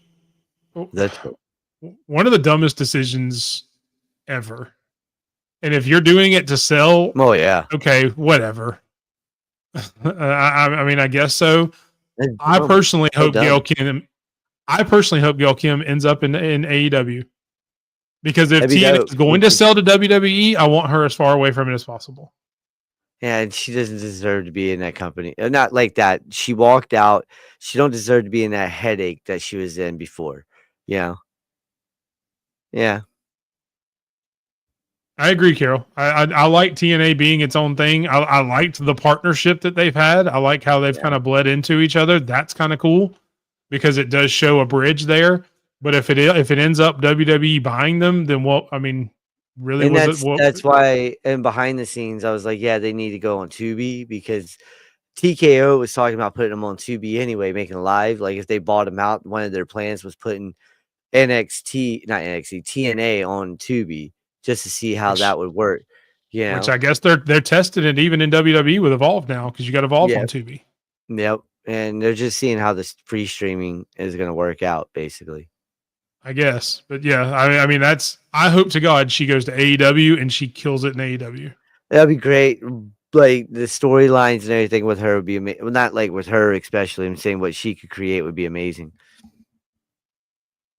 dumbest decisions ever. And if you're doing it to sell, okay, whatever. I mean, I guess so. I personally hope Gail Kim ends up in AEW, because if TNA is going to sell to WWE, I want her as far away from it as possible. Yeah, and she doesn't deserve to be in that company. Not like that. She walked out. She don't deserve to be in that headache that she was in before. Yeah. I agree, Carol. I like TNA being its own thing. I liked the partnership that they've had. I like how they've kind of bled into each other. That's kind of cool, because it does show a bridge there. But if it ends up WWE buying them, then what? I mean, really, and that's why. And behind the scenes, I was like, yeah, they need to go on Tubi, because TKO was talking about putting them on Tubi anyway, making live. Like if they bought them out, one of their plans was putting TNA on Tubi, just to see how that would work. Which I guess they're testing it even in WWE with Evolve now, because you got Evolve on Tubi. Yep. And they're just seeing how this free streaming is going to work out, basically. I guess. But yeah, I mean, I hope to God she goes to AEW and she kills it in AEW. That'd be great. Like the storylines and everything with her would be amazing. Well, not like with her especially. I'm saying what she could create would be amazing.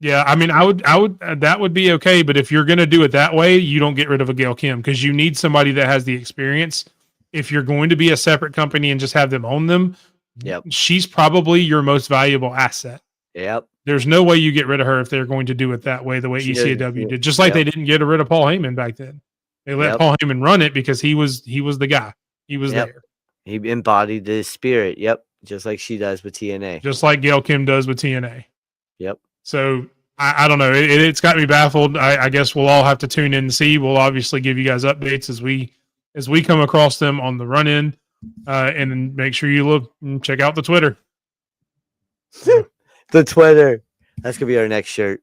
Yeah, I mean, that would be okay. But if you're going to do it that way, you don't get rid of a Gail Kim because you need somebody that has the experience. If you're going to be a separate company and just have them own them, Yep. she's probably your most valuable asset. Yep. There's no way you get rid of her if they're going to do it that way, the way ECW did. Just like they didn't get rid of Paul Heyman back then. They let Paul Heyman run it because he was the guy. He was there. He embodied the spirit. Yep. Just like she does with TNA. Just like Gail Kim does with TNA. Yep. So I don't know. It's got me baffled. I guess we'll all have to tune in and see. We'll obviously give you guys updates as we come across them on the run in, and then make sure you look and check out the Twitter. The Twitter. That's gonna be our next shirt.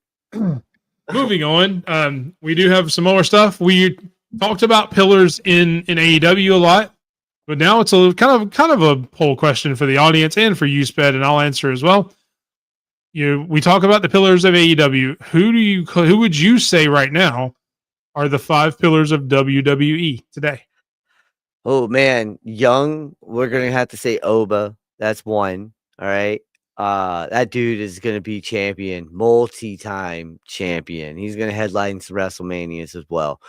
Moving on, we do have some more stuff. We talked about pillars in AEW a lot, but now it's a kind of a poll question for the audience and for you, Sped, and I'll answer as well. We talk about the pillars of AEW. Who would you say right now are the 5 pillars of WWE today? Oh man, young. We're gonna have to say Oba. That's one. All right. That dude is gonna be champion, multi-time champion. He's gonna headline some WrestleManias as well.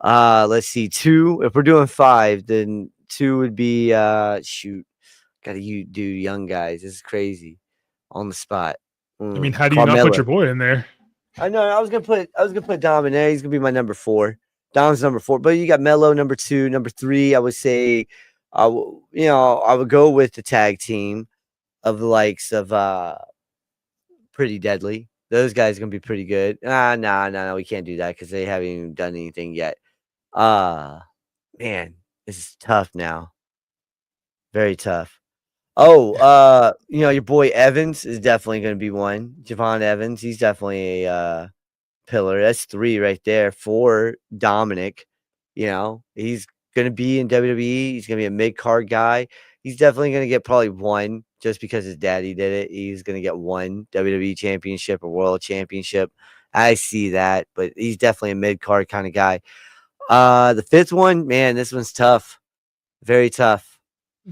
Let's see. 2. If we're doing 5, then 2 would be shoot. Gotta do young guys. This is crazy. On the spot. I mean, how do you not put your boy in there? I know. I was gonna put Dom in there. He's gonna be my number 4. Dom's number 4. But you got Mello number 2, number 3. I would say, I would go with the tag team of the likes of Pretty Deadly. Those guys are gonna be pretty good. No, we can't do that because they haven't even done anything yet. Man, this is tough now. Very tough. Oh, your boy Evans is definitely going to be one. Javon Evans, he's definitely a pillar. That's 3 right there. 4, Dominic. He's going to be in WWE. He's going to be a mid-card guy. He's definitely going to get probably 1 just because his daddy did it. He's going to get 1 WWE championship or world championship. I see that, but he's definitely a mid-card kind of guy. The 5th one, man, this one's tough. Very tough.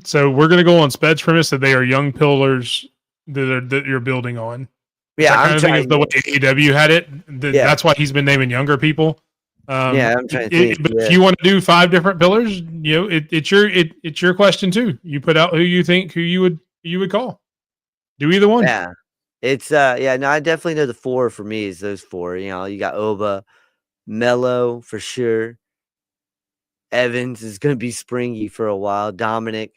So we're going to go on Sped's premise that they are young pillars that you're building on. Yeah, I'm trying the way AEW had it. That's why he's been naming younger people. I'm trying to think. But if you want to do 5 different pillars, it's your question too. You put out who you would call. Do either one. Yeah, it's I definitely know the 4 for me is those 4. You got Oba, Mello for sure. Evans is going to be springy for a while. Dominic.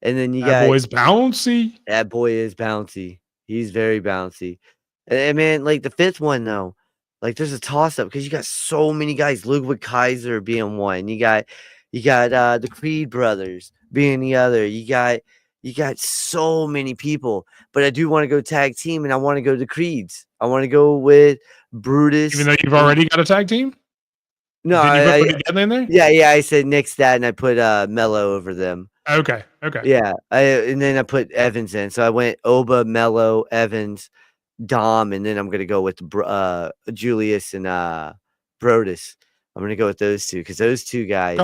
And then you got... That boy's bouncy. That boy is bouncy. He's very bouncy. And man, like the 5th one, though, like there's a toss-up because you got so many guys. Ludwig Kaiser being one. You got the Creed brothers being the other. You got so many people. But I do want to go tag team, and I want to go to Creeds. I want to go with Brutus. Even though you've already got a tag team? No, Did you put in there? Yeah. I said nix that, and I put Mello over them. Okay. Yeah, and then I put Evans in. So I went Oba, Mello, Evans, Dom, and then I'm gonna go with Julius and Brodus. I'm gonna go with those 2 because those 2 guys,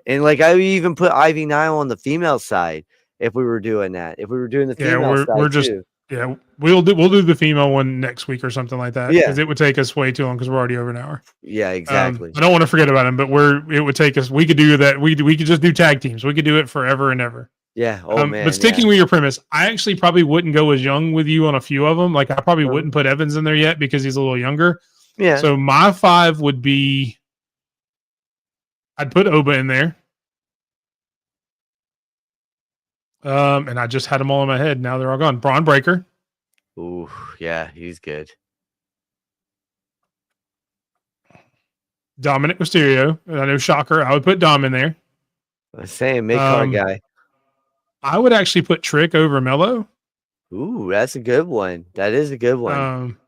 and like I would even put Ivy Nile on the female side if we were doing that. If we were doing the female side, we're just too. Yeah, we'll do the female one next week or something like that. Because it would take us way too long because we're already over an hour. Yeah, exactly. I don't want to forget about him, but it would take us. We could do that. We could just do tag teams. We could do it forever and ever. Yeah. Oh man. But sticking with your premise, I actually probably wouldn't go as young with you on a few of them. Like I probably wouldn't put Evans in there yet because he's a little younger. Yeah. So my 5 would be. I'd put Oba in there. And I just had them all in my head. Now they're all gone. Braun Breaker. Ooh, yeah, he's good. Dominic Mysterio. I know, shocker. I would put Dom in there. I'm saying mid-card guy. I would actually put Trick over Mello. Ooh, that's a good one. That is a good one.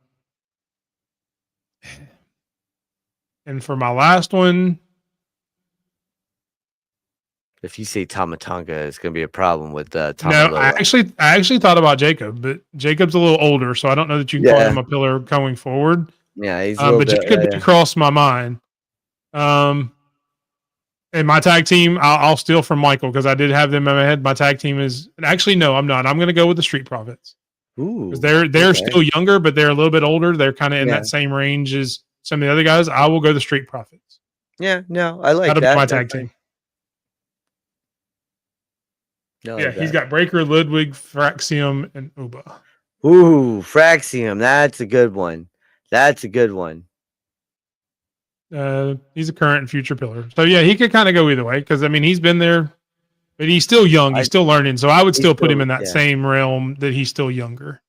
And for my last one, if you say Tamatonga, it's going to be a problem with No, I actually thought about Jacob, but Jacob's a little older, so I don't know that you can call him a pillar going forward. Yeah, he's but Jacob did cross my mind. And my tag team, I'll steal from Michael because I did have them in my head. My tag team is actually no, I'm not. I'm going to go with the Street Profits. Ooh, because they're okay. still younger, but they're a little bit older. They're kind of in Yeah. that same range as some of the other guys. I will go the Street Profits. Yeah, no, I like That'll be that. my That's tag team. I Yeah, like he's that. got Breaker, Ludwig, Fraxium, and Uba. Ooh, Fraxium. That's a good one. That's a good one. He's a current and future pillar. So yeah, he could kind of go either way because I mean he's been there, but he's still young. He's still learning. So I would he's still put him still- in that yeah. same realm that he's still younger.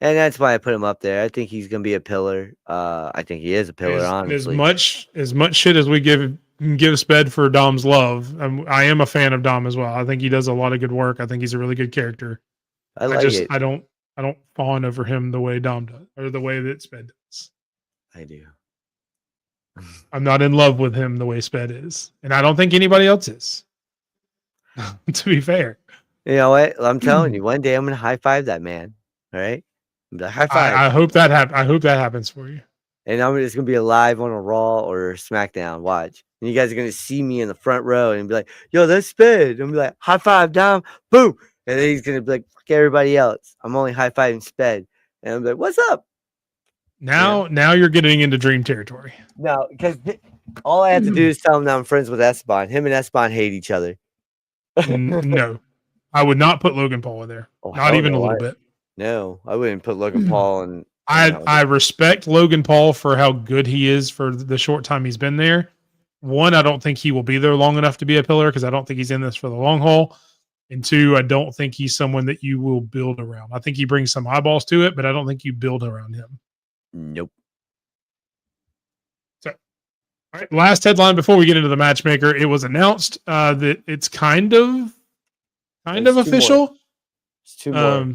And that's why I put him up there. I think he's gonna be a pillar. I think he is a pillar, And as honestly. much shit as we give Sped for Dom's love, I am a fan of Dom as well. I think he does a lot of good work. I think he's a really good character. I like it. I don't fawn over him the way Dom does or the way that Sped does. I do. I'm not in love with him the way Sped is, and I don't think anybody else is. To be fair, You know what? I'm telling you, one day I'm gonna high five that man. All right, high five. I hope that I hope that happens for you. And it's gonna be live on a Raw or SmackDown. Watch, and you guys are gonna see me in the front row and be like, "Yo, that's Sped." And be like, "High five, Dom!" Boom, and then he's gonna be like, "Fuck everybody else. I'm only high fiving Sped." And I'm like, "What's up?" Now you're getting into dream territory. No, because all I have to do is tell him that I'm friends with Esteban. Him and Esteban hate each other. No, I would not put Logan Paul in there. Oh, Not hell even no, a little bit. No, I wouldn't put Logan Paul in. I respect Logan Paul for how good he is for the short time he's been there. One, I don't think he will be there long enough to be a pillar because I don't think he's in this for the long haul. And two, I don't think he's someone that you will build around. I think he brings some eyeballs to it, but I don't think you build around him. Nope. So, all right, last headline before we get into the matchmaker, it was announced that it's kind of official. It's two more.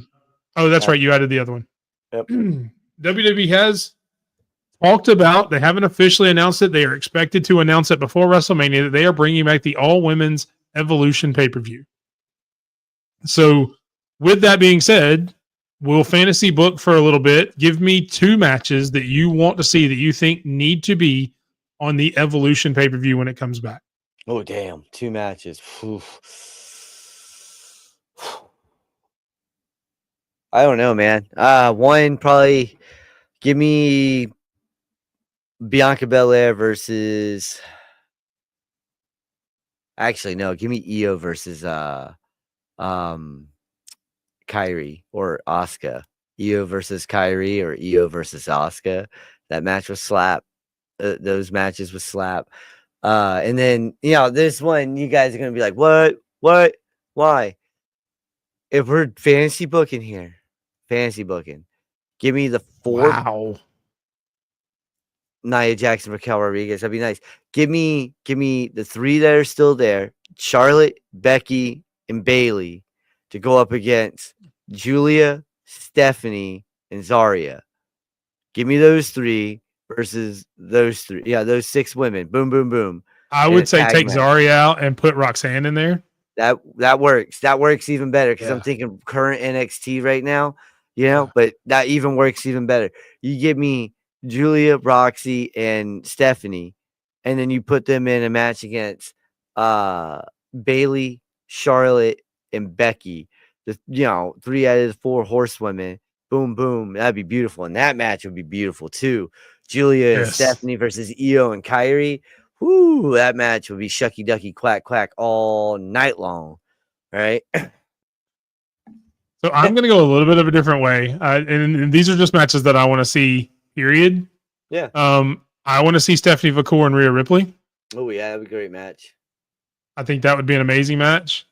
Oh, that's right. You added the other one. Yep. WWE has talked about, they haven't officially announced it. They are expected to announce it before WrestleMania that they are bringing back the all women's Evolution pay-per-view. So with that being said, we'll fantasy book for a little bit. Give me 2 matches that you want to see that you think need to be on the Evolution pay-per-view when it comes back. Oh, damn. 2 matches. Oof. I don't know, man. One, probably give me Bianca Belair versus. Actually, no. Give me Io versus Kyrie or Asuka. Io versus Kyrie or Io versus Asuka. That match was slap. Those matches was slap. And then, this one, you guys are going to be like, what, why? If we're fantasy booking here, give me the 4. Wow. Nia Jackson, Raquel Rodriguez. That'd be nice. Give me the 3 that are still there. Charlotte, Becky, and Bailey to go up against Julia, Stephanie, and Zarya. Give me those 3 versus those 3. Yeah, those 6 women. Boom, boom, boom. I would say take Zarya out and put Roxanne in there. That works. That works even better because Yeah. I'm thinking current NXT right now, but that even works even better. You give me Julia, Roxy, and Stephanie, and then you put them in a match against Bailey, Charlotte, and Becky. The 3 out of the 4 horsewomen. Boom, boom. That'd be beautiful. And that match would be beautiful too. Julia and Stephanie versus Io and Kyrie. Whoo, that match would be shucky ducky quack quack all night long. All right. So I'm going to go a little bit of a different way. And these are just matches that I want to see, period. Yeah. I want to see Stephanie McCool and Rhea Ripley. Oh, yeah. That'd be a great match. I think that would be an amazing match.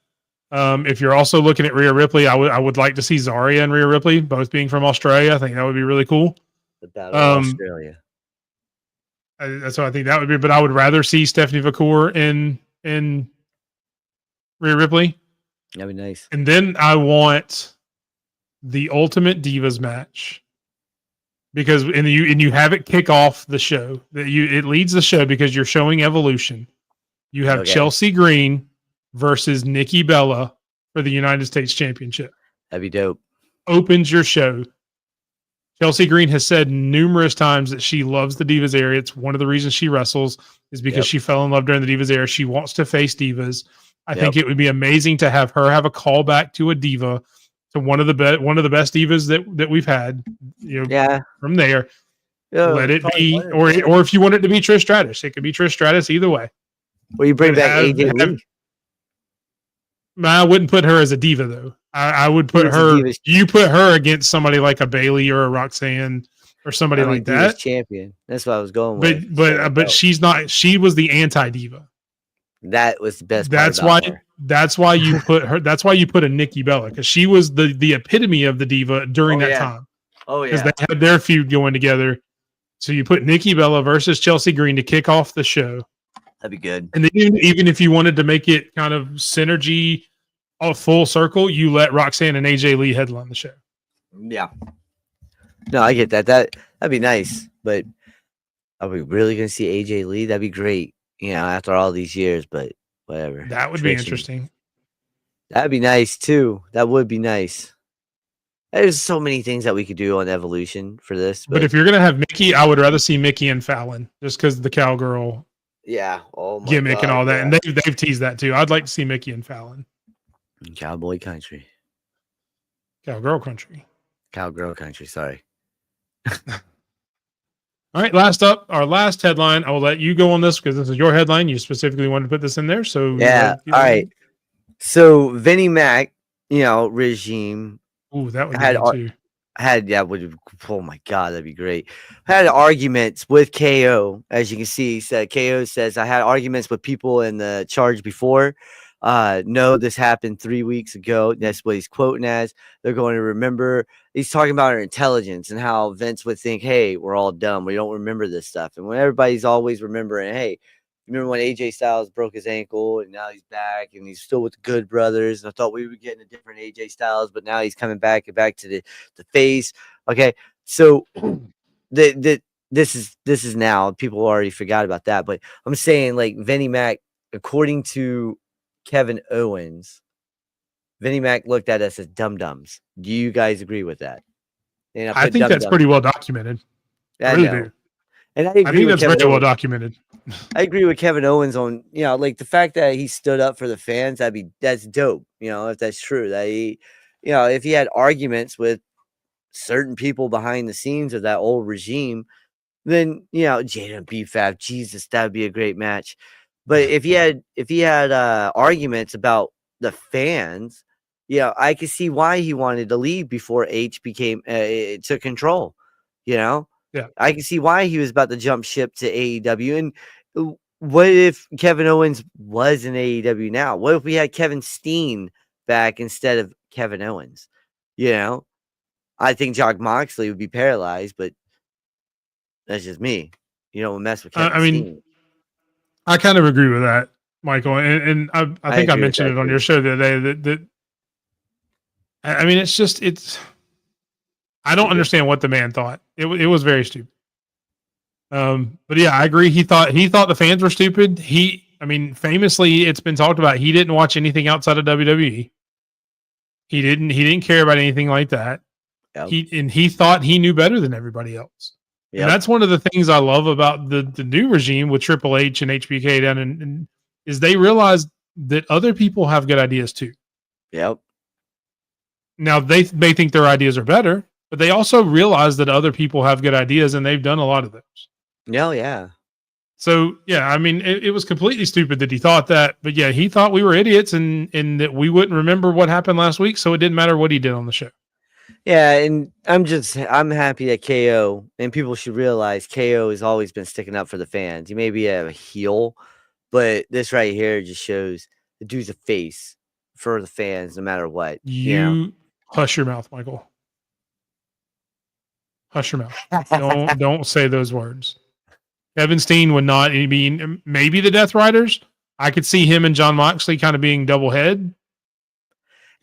If you're also looking at Rhea Ripley, I would like to see Zarya and Rhea Ripley, both being from Australia. I think that would be really cool. The Battle of Australia. That's what I think that would be. But I would rather see Stephanie McCool in Rhea Ripley. That'd be nice. And then I want the Ultimate Divas match because you have it kick off the show. It leads the show because you're showing Evolution. You have Chelsea Green versus Nikki Bella for the United States Championship. That'd be dope. Opens your show. Chelsea Green has said numerous times that she loves the Divas era. It's one of the reasons she wrestles is because she fell in love during the Divas era. She wants to face Divas. I think it would be amazing to have her have a callback to a Diva to one of the best divas that we've had. Yeah. From there, let it probably be, one of the or if you want it to be Trish Stratus, it could be Trish Stratus either way. Or you bring But back AJ Lee. I wouldn't put her as a diva though. I would put She's a her. diva. You put her against somebody like a Bailey or a Roxanne or somebody like Divas that. champion. That's what I was going But with. but she's not. She was the anti diva. That was the best. That's why. That's why you put her. That's why you put a Nikki Bella, because she was the epitome of the diva during that time. Oh Because they had their feud going together. So you put Nikki Bella versus Chelsea Green to kick off the show. That'd be good. And then even if you wanted to make it kind of synergy, a full circle, you let Roxanne and AJ Lee headline the show. Yeah. No, I get that. That'd be nice. But are we really going to see AJ Lee? That'd be great. After all these years. But whatever. That would be interesting. That'd be nice too. That would be nice. There's so many things that we could do on Evolution for this. But if you're gonna have Mickey, I would rather see Mickey and Fallon, just because of the cowgirl gimmick and all that. And they've teased that too. I'd like to see Mickey and Fallon. Cowboy country. Cowgirl country. Cowgirl country, sorry. All right, last up, our last headline. I will let you go on this because this is your headline. You specifically wanted to put this in there. So all right. So Vinnie Mac, regime. Ooh, that would be good too. Oh my God, that'd be great. Had arguments with KO. As you can see, he said KO says, I had arguments with people in the charge before. No, this happened 3 weeks ago. That's what he's quoting as. They're going to remember. He's talking about our intelligence and how Vince would think, hey, we're all dumb. We don't remember this stuff. And when everybody's always remembering, hey, remember when AJ Styles broke his ankle and now he's back and he's still with the Good Brothers. And I thought we were getting a different AJ Styles, but now he's coming back to the face. Okay. So this is now, people already forgot about that, but I'm saying like Vinnie Mac, according to Kevin Owens, Vinnie Mac looked at us as dum-dums. Do you guys agree with that? I think that's pretty well documented. I really do. And I think that's very well documented. I agree with Kevin Owens on, like the fact that he stood up for the fans. That's dope. If that's true, that he, if he had arguments with certain people behind the scenes of that old regime, then, Jada and BFAB, Jesus, that would be a great match. But if he had arguments about the fans, I could see why he wanted to leave before H became took control. Yeah, I can see why he was about to jump ship to AEW. And what if Kevin Owens was in AEW now? What if we had Kevin Steen back instead of Kevin Owens? I think Jon Moxley would be paralyzed, but that's just me. You don't mess with Kevin Steen. I kind of agree with that, Michael. And I think I mentioned it on your show the other day that I don't understand what the man thought. It was very stupid. But yeah, I agree. He thought the fans were stupid. Famously, it's been talked about. He didn't watch anything outside of WWE. He didn't care about anything like that. Yep. He thought he knew better than everybody else. Yep. And that's one of the things I love about the new regime with Triple H and HBK down and is they realize that other people have good ideas too. Yep. Now they may think their ideas are better, but they also realize that other people have good ideas and they've done a lot of those. Yeah. So yeah, it was completely stupid that he thought that, but yeah, he thought we were idiots and that we wouldn't remember what happened last week. So it didn't matter what he did on the show. Yeah, and I'm happy that KO, and people should realize KO has always been sticking up for the fans. He may be a heel, but this right here just shows the dude's a face for the fans no matter what. You hush your mouth, Michael. Hush your mouth. Don't say those words. Kevin Steen would not be, maybe the Death Riders. I could see him and Jon Moxley kind of being double head.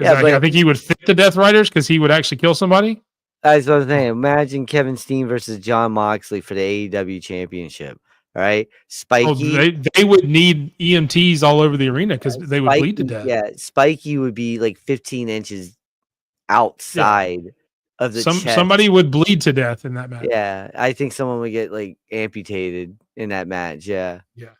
Yeah, I think he would fit the Death Riders because he would actually kill somebody. That's what I'm saying. Imagine Kevin Steen versus Jon Moxley for the AEW championship. All right. Spiky. They would need EMTs all over the arena because they would bleed to death. Yeah. Spiky would be like 15 inches outside of the chest. Somebody would bleed to death in that match. Yeah. I think someone would get like amputated in that match. Yeah. Yeah.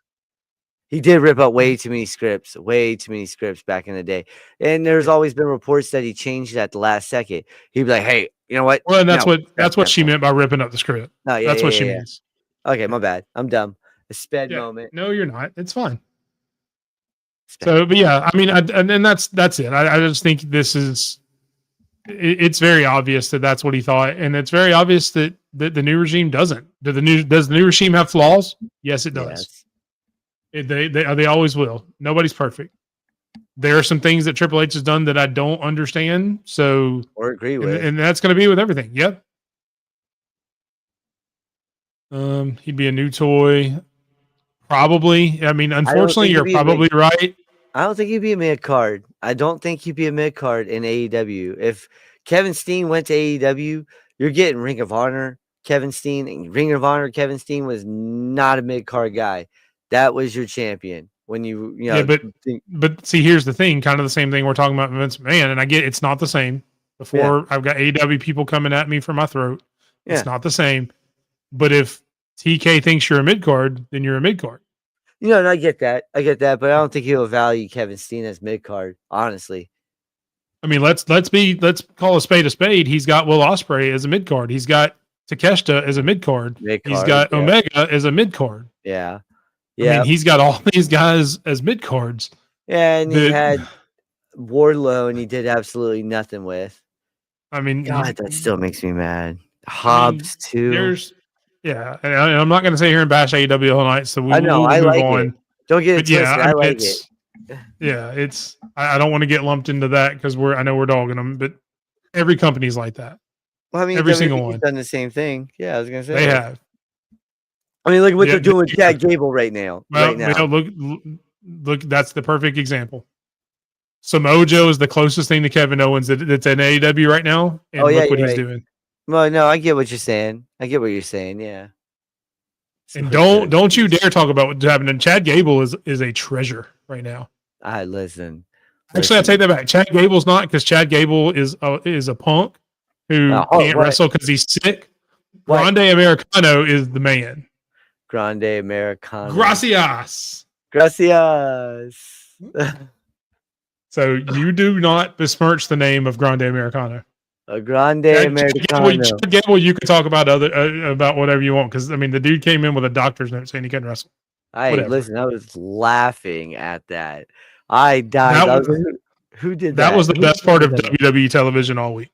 He did rip up way too many scripts back in the day. And there's always been reports that he changed it at the last second. He'd be like, "Hey, you know what?" Well, and No, that's what she meant by ripping up the script. No, yeah, That's yeah, what she yeah. means. Okay, my bad. I'm dumb. A sped Yeah. moment. No, you're not. It's fine. Sped. So, but yeah, I mean, and that's it. I just think this is. It's very obvious that that's what he thought, and it's very obvious that the new regime doesn't. Does the new regime have flaws? Yes, it does. Yes. They always will. Nobody's perfect. There are some things that Triple H has done that I don't understand. So Or agree with. and that's going to be with everything. Yep. He'd be a new toy, probably. I mean, unfortunately, you're probably right. I don't think he'd be a mid card. I don't think he'd be a mid card in AEW. If Kevin Steen went to AEW, you're getting Ring of Honor. Kevin Steen, Ring of Honor. Kevin Steen was not a mid card guy. That was your champion. When you know, yeah, but see, here's the thing, kind of the same thing we're talking about with Vince McMahon, and I get it's not the same. Before I've got AEW people coming at me for my throat. Yeah. It's not the same. But if TK thinks you're a mid card, then you're a mid card. You know, and I get that, but I don't think he'll value Kevin Steen as mid card. Honestly, I mean, let's call a spade. He's got Will Ospreay as a mid card. He's got Takeshita as a mid card. He's got Omega as a mid card. Yeah. I mean, he's got all these guys as mid cards. Yeah, and he had Wardlow, and he did absolutely nothing with. I mean, God, that still makes me mad. Hobbs too. And I'm not going to sit here and bash AEW all night. So we'll move on. It. Don't get it twisted. I like it. Yeah, it's. I don't want to get lumped into that because I know we're dogging them, but every company's like that. Well, I mean, every single one done the same thing. Yeah, I was going to say they have. I mean, look at what they're doing with Chad Gable right now. Well, look, that's the perfect example. Samoa Joe is the closest thing to Kevin Owens that's in AEW right now, and look what he's doing. Well, no, I get what you're saying. Yeah. And don't you dare talk about what's happening. Chad Gable is a treasure right now. Listen. Actually, I take that back. Chad Gable's not, because Chad Gable is a punk who can't wrestle because he's sick. Grande Americano is the man. Grande Americano. Gracias. So you do not besmirch the name of Grande Americano. A Grande Americano. Chad Gable, you can talk about about whatever you want, because I mean the dude came in with a doctor's note saying he couldn't wrestle. Listen, I was laughing at that. I died. Who did that? That was the best part of WWE television all week.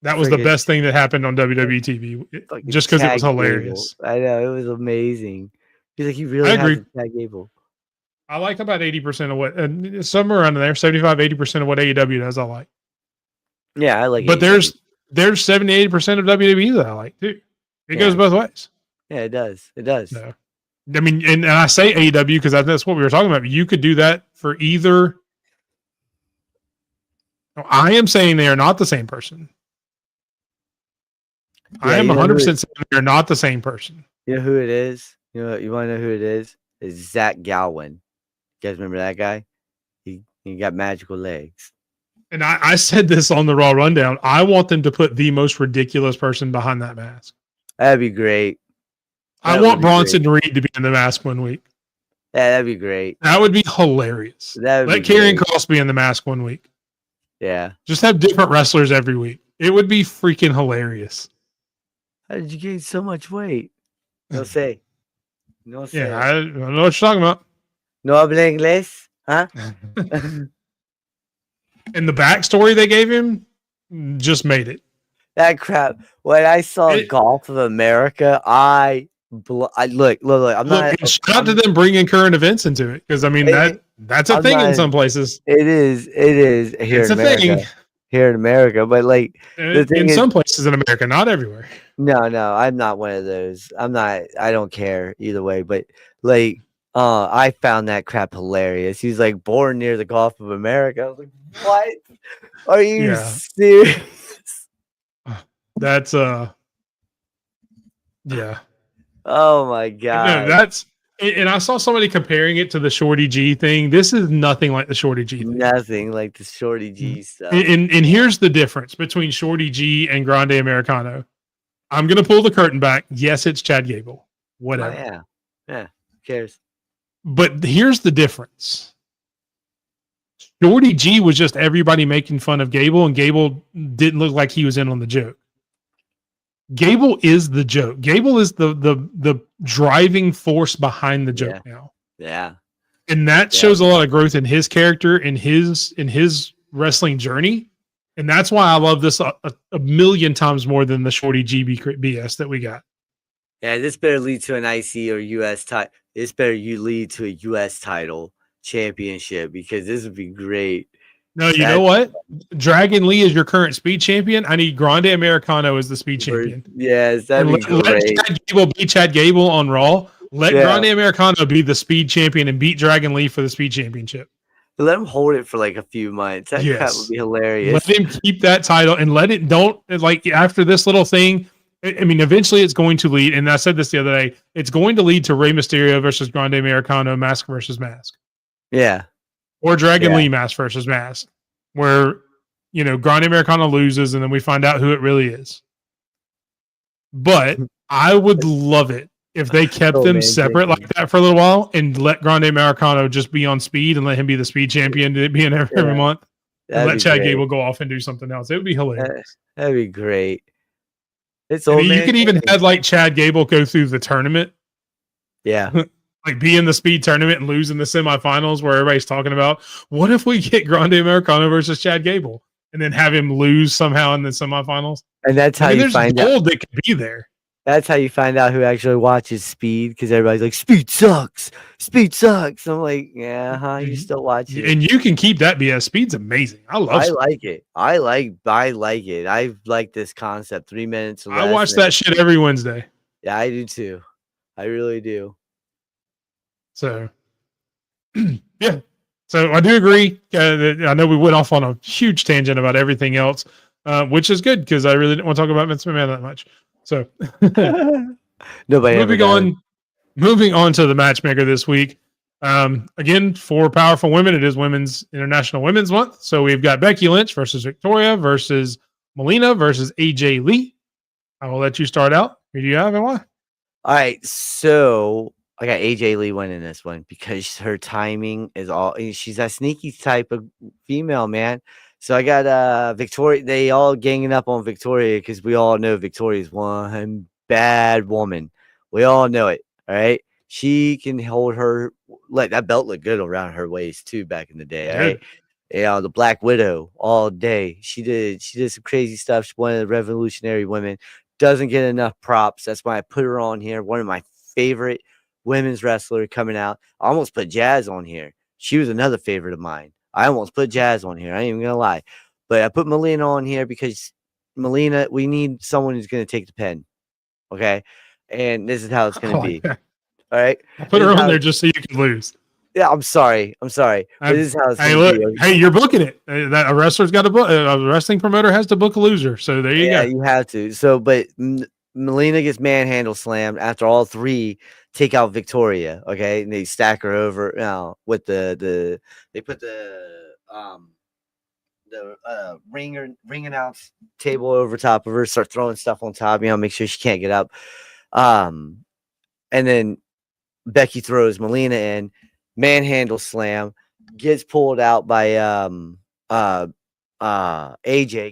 That was the best thing that happened on WWE TV, just because it was hilarious. Gable. I know, it was amazing. He's like, he really has Chad Gable. I like about 80% of what, somewhere around there, 75-80% of what AEW does. I like. Yeah, I like. But there's 70-80% of WWE that I like too. It goes both ways. Yeah, it does. It does. No. I mean, and I say AEW because that's what we were talking about. You could do that for either. I am saying they are not the same person. Yeah, I am 100% saying they're not the same person. You know who it is? You want to know who it is? It's Zach Galwin. You guys remember that guy? He got magical legs. And I said this on the Raw Rundown. I want them to put the most ridiculous person behind that mask. That'd be great. I want Bronson Reed to be in the mask one week. Yeah, that'd be great. That would be hilarious. Let Karrion Kross be in the mask one week. Yeah. Just have different wrestlers every week. It would be freaking hilarious. How did you gain so much weight? No say. Yeah, I don't know what you're talking about. No habla inglés? Huh? And the backstory they gave him just made it. That crap. When I saw Golf of America, look. I'm not. Shout out to them bringing current events into it, because I mean that's a thing in some places. It is here in America. Thing. Here in America, but like in some places in America, not everywhere. No, I'm not one of those. I don't care either way. But like, I found that crap hilarious. He's like born near the Gulf of America. I was like, what? Are you serious? That's yeah. Oh my god. No, and I saw somebody comparing it to the Shorty G thing. This is nothing like the Shorty G thing. Nothing like the Shorty G stuff. And here's the difference between Shorty G and Grande Americano. I'm gonna pull the curtain back. Yes, it's Chad Gable. Whatever. Oh, yeah. Who cares? But here's the difference. Shorty G was just everybody making fun of Gable, and Gable didn't look like he was in on the joke. Gable is the joke. Gable is the driving force behind the joke now. Yeah. And that shows a lot of growth in his character, in his wrestling journey. And that's why I love this a million times more than the Shorty GB BS that we got. Yeah, this better lead to an IC or US title. This better lead to a US title championship, because this would be great. No, you know what? Dragon Lee is your current speed champion. I need Grande Americano as the speed champion. Yes, that'd be great. Let Chad Gable be Chad Gable on Raw. Let Grande Americano be the speed champion and beat Dragon Lee for the speed championship. Let him hold it for like a few months. That would be hilarious. Let him keep that title and don't after this little thing. I mean, eventually it's going to lead, and I said this the other day, it's going to lead to Rey Mysterio versus Grande Americano, mask versus mask. Yeah. Or Dragon Lee mask versus mask, where, Grande Americano loses and then we find out who it really is. But I would love it if they kept them separate like that for a little while and let Grande Americano just be on speed and let him be the speed champion being every month. And let Chad Gable go off and do something else. It would be hilarious. That'd be great. You could even have like Chad Gable go through the tournament. Yeah. Like be in the speed tournament and lose in the semifinals, where everybody's talking about, what if we get Grande Americano versus Chad Gable and then have him lose somehow in the semifinals? And that's how you find out. That could be there. That's how you find out who actually watches Speed, because everybody's like, Speed sucks. Speed sucks. I'm like, yeah, you still watch it. And you can keep that BS. Speed's amazing. I like it. I like it. I like this concept. 3 minutes. I watch that shit every Wednesday. Yeah, I do too. I really do. So, yeah. So I do agree. I know we went off on a huge tangent about everything else, which is good because I really didn't want to talk about Vince McMahon that much. So, moving on to the matchmaker this week. Again, for powerful women, it is Women's International Women's Month. So we've got Becky Lynch versus Victoria versus Melina versus AJ Lee. I will let you start out. Who do you have and why? All right, so I got AJ Lee winning this one because her timing is she's a sneaky type of female, man. So I got Victoria. They all ganging up on Victoria because we all know Victoria's one bad woman. We all know it. All right. She can hold her, let that belt look good around her waist too back in the day. All right. Yeah, the Black Widow all day. She did some crazy stuff. She's one of the revolutionary women. Doesn't get enough props. That's why I put her on here. One of my favorite women's wrestler coming out. I almost put Jazz on here. She was another favorite of mine. I almost put Jazz on here. I ain't even gonna lie. But I put Melina on here because Melina, we need someone who's gonna take the pen. Okay. And this is how it's gonna be. All right. I put her on there just so you can lose. Yeah, I'm sorry. This is how it's gonna be. Hey, you're booking it. That a wrestler's got to book. A wrestling promoter has to book a loser. So there you go. Yeah, you have to. So, but Melina gets manhandle slammed after all three take out Victoria. Okay, and they stack her over with they put the ring announce table over top of her, start throwing stuff on top, make sure she can't get up. And then Becky throws Melina in, manhandle slam, gets pulled out by AJ,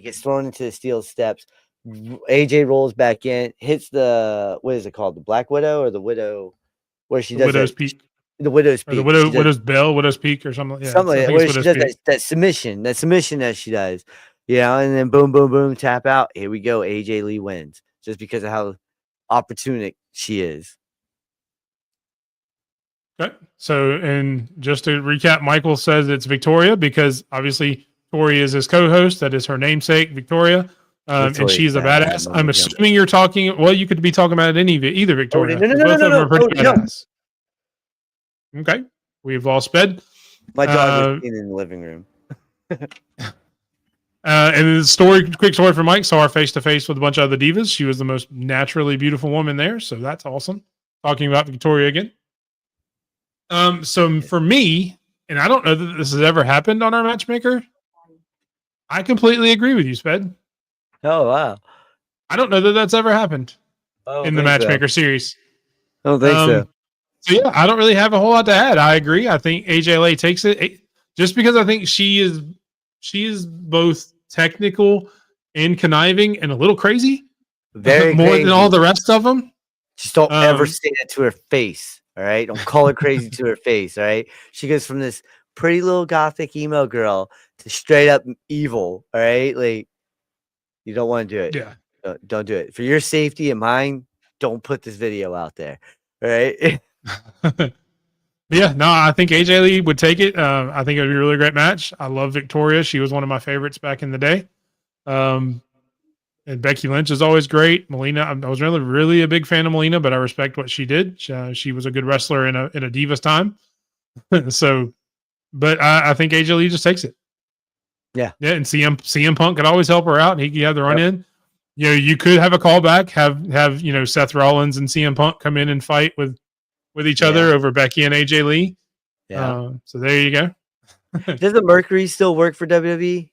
gets thrown into the steel steps. AJ rolls back in, hits the, what is it called? The Black Widow or the Widow, where she does Widow's Peak. The Widow's Peak. The Widow's Bell, Widow's Peak, or something. Yeah, something like that, where she does that submission that she does. And then boom, boom, boom, tap out. Here we go. AJ Lee wins just because of how opportunistic she is. Okay. So, and just to recap, Michael says it's Victoria because obviously Tori is his co-host. That is her namesake, Victoria. And she's a badass. I'm assuming you're talking. Well, you could be talking about either Victoria. No. Badass. Okay, we've lost Sped. My dog is in the living room. And the quick story for Mike. Saw her face to face with a bunch of other divas. She was the most naturally beautiful woman there, so that's awesome. Talking about Victoria again. So for me, and I don't know that this has ever happened on our matchmaker. I completely agree with you, Sped. Oh, wow. I don't know that that's ever happened in the Matchmaker series. I don't think so. So yeah, I don't really have a whole lot to add. I agree. I think AJLA takes it just because I think she is both technical and conniving and a little crazy, Very more crazy. than all the rest of them. Just don't ever say that to her face. All right. Don't call her crazy to her face. All right. She goes from this pretty little gothic emo girl to straight up evil. All right. Like, you don't want to do it. Yeah. Don't do it. For your safety and mine, don't put this video out there. All right. Yeah, no, I think AJ Lee would take it. I think it would be a really great match. I love Victoria. She was one of my favorites back in the day. And Becky Lynch is always great. Melina, I was really a big fan of Melina, but I respect what she did. She was a good wrestler in a Divas time. So, but I think AJ Lee just takes it. Yeah. And CM Punk could always help her out, and he could have the run in. You know, you could have a callback, have Seth Rollins and CM Punk come in and fight with each other over Becky and AJ Lee. Yeah. So there you go. Does the Mercury still work for WWE?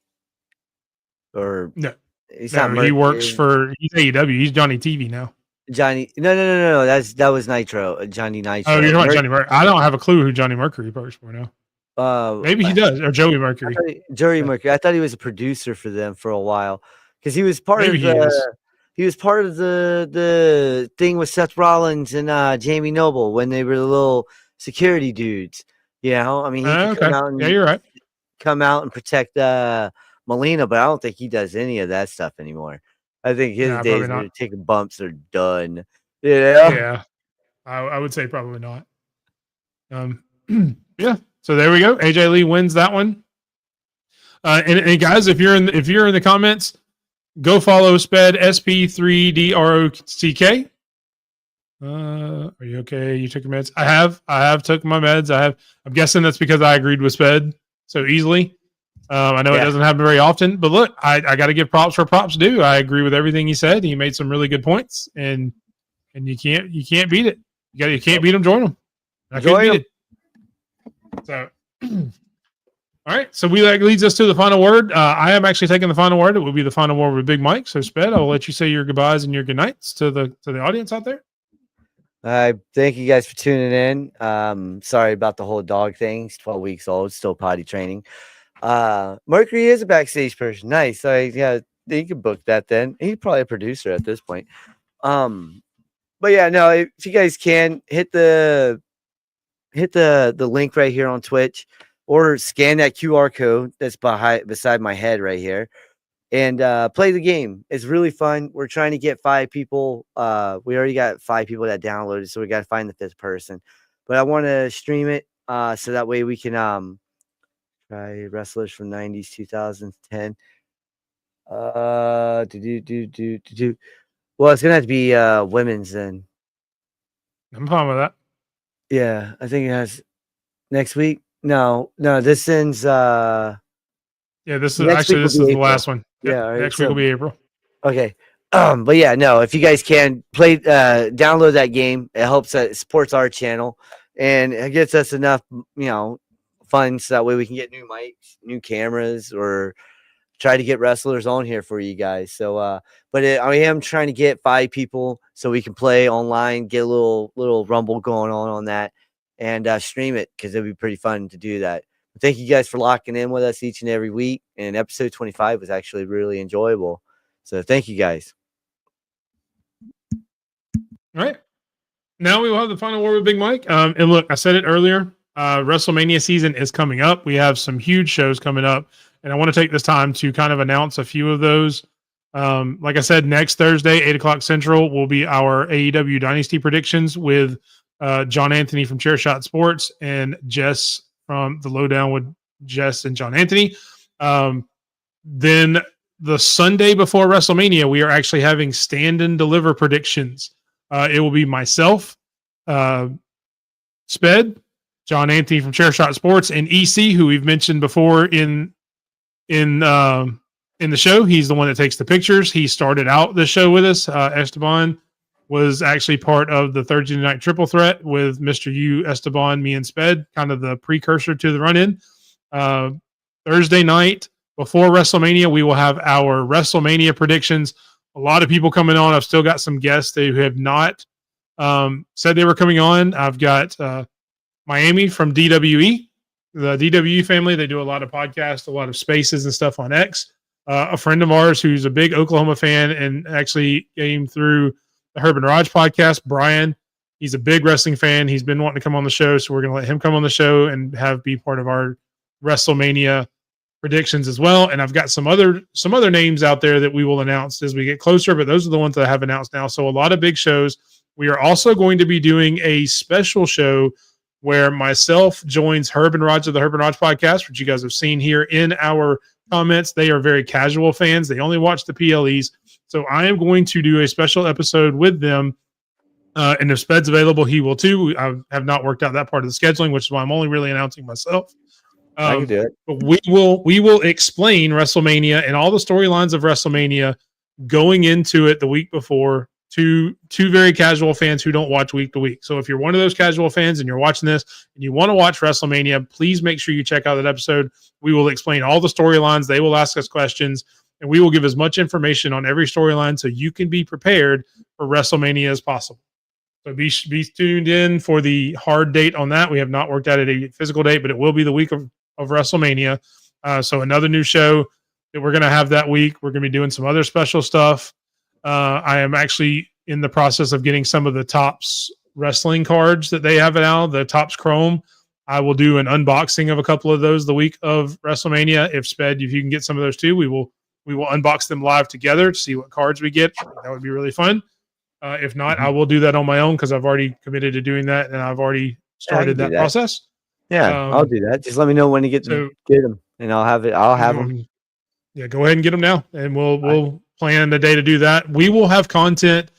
Or no? He's not Mercury. He works for AEW. He's Johnny TV now. Johnny. No. That was Nitro. Johnny Nitro. Oh, you're talking Johnny Mercury. I don't have a clue who Johnny Mercury works for now. Maybe he does, or Joey Mercury. Joey Mercury. I thought he was a producer for them for a while because he was part of the. He was part of the thing with Seth Rollins and Jamie Noble when they were the little security dudes. You know, I mean, he could come out and you're right. Come out and protect Melina, but I don't think he does any of that stuff anymore. I think his days of taking bumps are done. Yeah, I would say probably not. Yeah. So there we go. AJ Lee wins that one. And guys, if you're in the comments, go follow Sped SP3DROCK. Are you okay? You took your meds? I have took my meds. I'm guessing that's because I agreed with Sped so easily. I know it doesn't happen very often, but look, I got to give props where props due. I agree with everything he said. He made some really good points, and you can't beat it. You can't beat him. Join him. I couldn't beat it. So, all right. So that leads us to the final word. I am actually taking the final word. It will be the final word with Big Mike. So, Sped, I will let you say your goodbyes and your good nights to the audience out there. Thank you guys for tuning in. Sorry about the whole dog thing. He's 12 weeks old, still potty training. Mercury is a backstage person. Nice. Yeah, you can book that then. He's probably a producer at this point. But yeah, no, if you guys can hit the link right here on Twitch or scan that QR code that's beside my head right here and play the game. It's really fun. We're trying to get 5 people. We already got 5 people that downloaded, so we got to find the 5th person. But I want to stream it so that way we can try wrestlers from 90s, 2010. Well, it's gonna have to be women's then. I'm fine with that. Yeah, I think it has next week. No, this ends. Yeah, this is actually the last one. Yeah, next week will be April. Okay. But yeah, no, if you guys can play, download that game. It helps. It supports our channel, and it gets us enough, funds so that way we can get new mics, new cameras, or try to get wrestlers on here for you guys. So, but I am trying to get 5 people so we can play online, get a little rumble going on that, and stream it because it'd be pretty fun to do that. But thank you guys for locking in with us each and every week. And episode 25 was actually really enjoyable. So thank you guys. All right. Now we will have the final word with Big Mike. And look, I said it earlier. WrestleMania season is coming up. We have some huge shows coming up. And I want to take this time to kind of announce a few of those. Like I said, next Thursday, 8 o'clock Central, will be our AEW Dynasty predictions with John Anthony from Chairshot Sports and Jess from The Lowdown with Jess and John Anthony. Then the Sunday before WrestleMania, we are actually having stand and deliver predictions. It will be myself, Sped, John Anthony from Chairshot Sports, and EC, who we've mentioned before in the show. He's the one that takes the pictures. He started out the show with us. Esteban was actually part of the Thursday night triple threat with Mr. U, Esteban, me, and Sped, kind of the precursor to the run-in. Thursday night before WrestleMania, we will have our WrestleMania predictions. A lot of people coming on. I've still got some guests who have not said they were coming on. I've got Miami from DWE, the DWE family. They do a lot of podcasts, a lot of spaces and stuff on X. A friend of ours who's a big Oklahoma fan and actually came through the Herb and Raj podcast, Brian. He's a big wrestling fan. He's been wanting to come on the show, so we're going to let him come on the show and be part of our WrestleMania predictions as well. And I've got some other names out there that we will announce as we get closer, but those are the ones that I have announced now. So a lot of big shows. We are also going to be doing a special show where myself joins Herb and Raj of the Herb and Raj podcast, which you guys have seen here in our comments. They are very casual fans. They only watch the PLEs. So I am going to do a special episode with them. And if Sped's available, he will too. I have not worked out that part of the scheduling, which is why I'm only really announcing myself. I can do it. But we will explain WrestleMania and all the storylines of WrestleMania going into it the week before to two very casual fans who don't watch week to week. So if you're one of those casual fans and you're watching this and you want to watch WrestleMania, please make sure you check out that episode. We will explain all the storylines. They will ask us questions, and we will give as much information on every storyline so you can be prepared for WrestleMania as possible. So be tuned in for the hard date on that. We have not worked out a physical date, but it will be the week of WrestleMania. So another new show that we're going to have that week. We're going to be doing some other special stuff. I am actually in the process of getting some of the Topps wrestling cards that they have now, the Topps Chrome. I will do an unboxing of a couple of those the week of WrestleMania. If you can get some of those too, we will unbox them live together to see what cards we get. That would be really fun. If not, I will do that on my own because I've already committed to doing that and I've already started that process. Yeah, I'll do that. Just let me know when to get them, and I'll have it. I'll have them. Yeah, go ahead and get them now, and we'll plan the day to do that. We will have content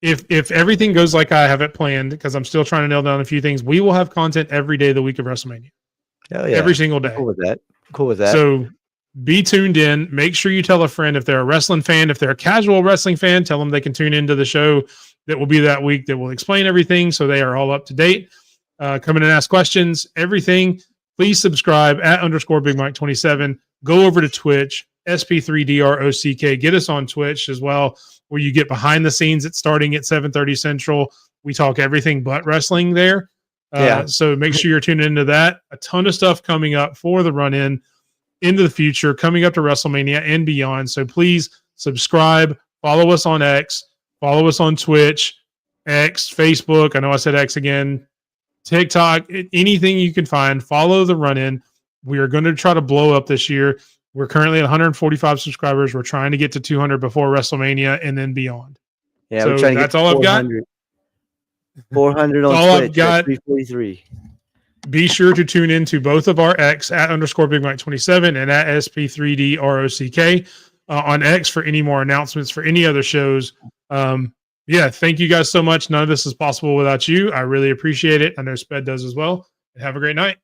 if everything goes like I have it planned, because I'm still trying to nail down a few things. We will have content every day of the week of WrestleMania. Hell yeah. Every single day. Cool with that. So be tuned in. Make sure you tell a friend if they're a wrestling fan. If they're a casual wrestling fan, tell them they can tune into the show that will be that week that will explain everything so they are all up to date. Come in and ask questions, everything. Please subscribe at _Big Mike 27. Go over to Twitch, SP3DROCK. Get us on Twitch as well, where you get behind the scenes. It's starting at 7:30 Central. We talk everything but wrestling there. So make sure you're tuned into that. A ton of stuff coming up for the run-in into the future, coming up to WrestleMania and beyond. So please subscribe, follow us on X, follow us on Twitch, X, Facebook. I know I said X again. TikTok, anything you can find. Follow the run-in. We are going to try to blow up this year. We're currently at 145 subscribers. We're trying to get to 200 before WrestleMania and then beyond. Yeah, so we're trying to that's get all I've got. 400 on all Twitch. I've got. 343. Be sure to tune in to both of our X at _Big Mike 27 and at SP3DROCK on X for any more announcements for any other shows. Thank you guys so much. None of this is possible without you. I really appreciate it. I know Sped does as well. And have a great night.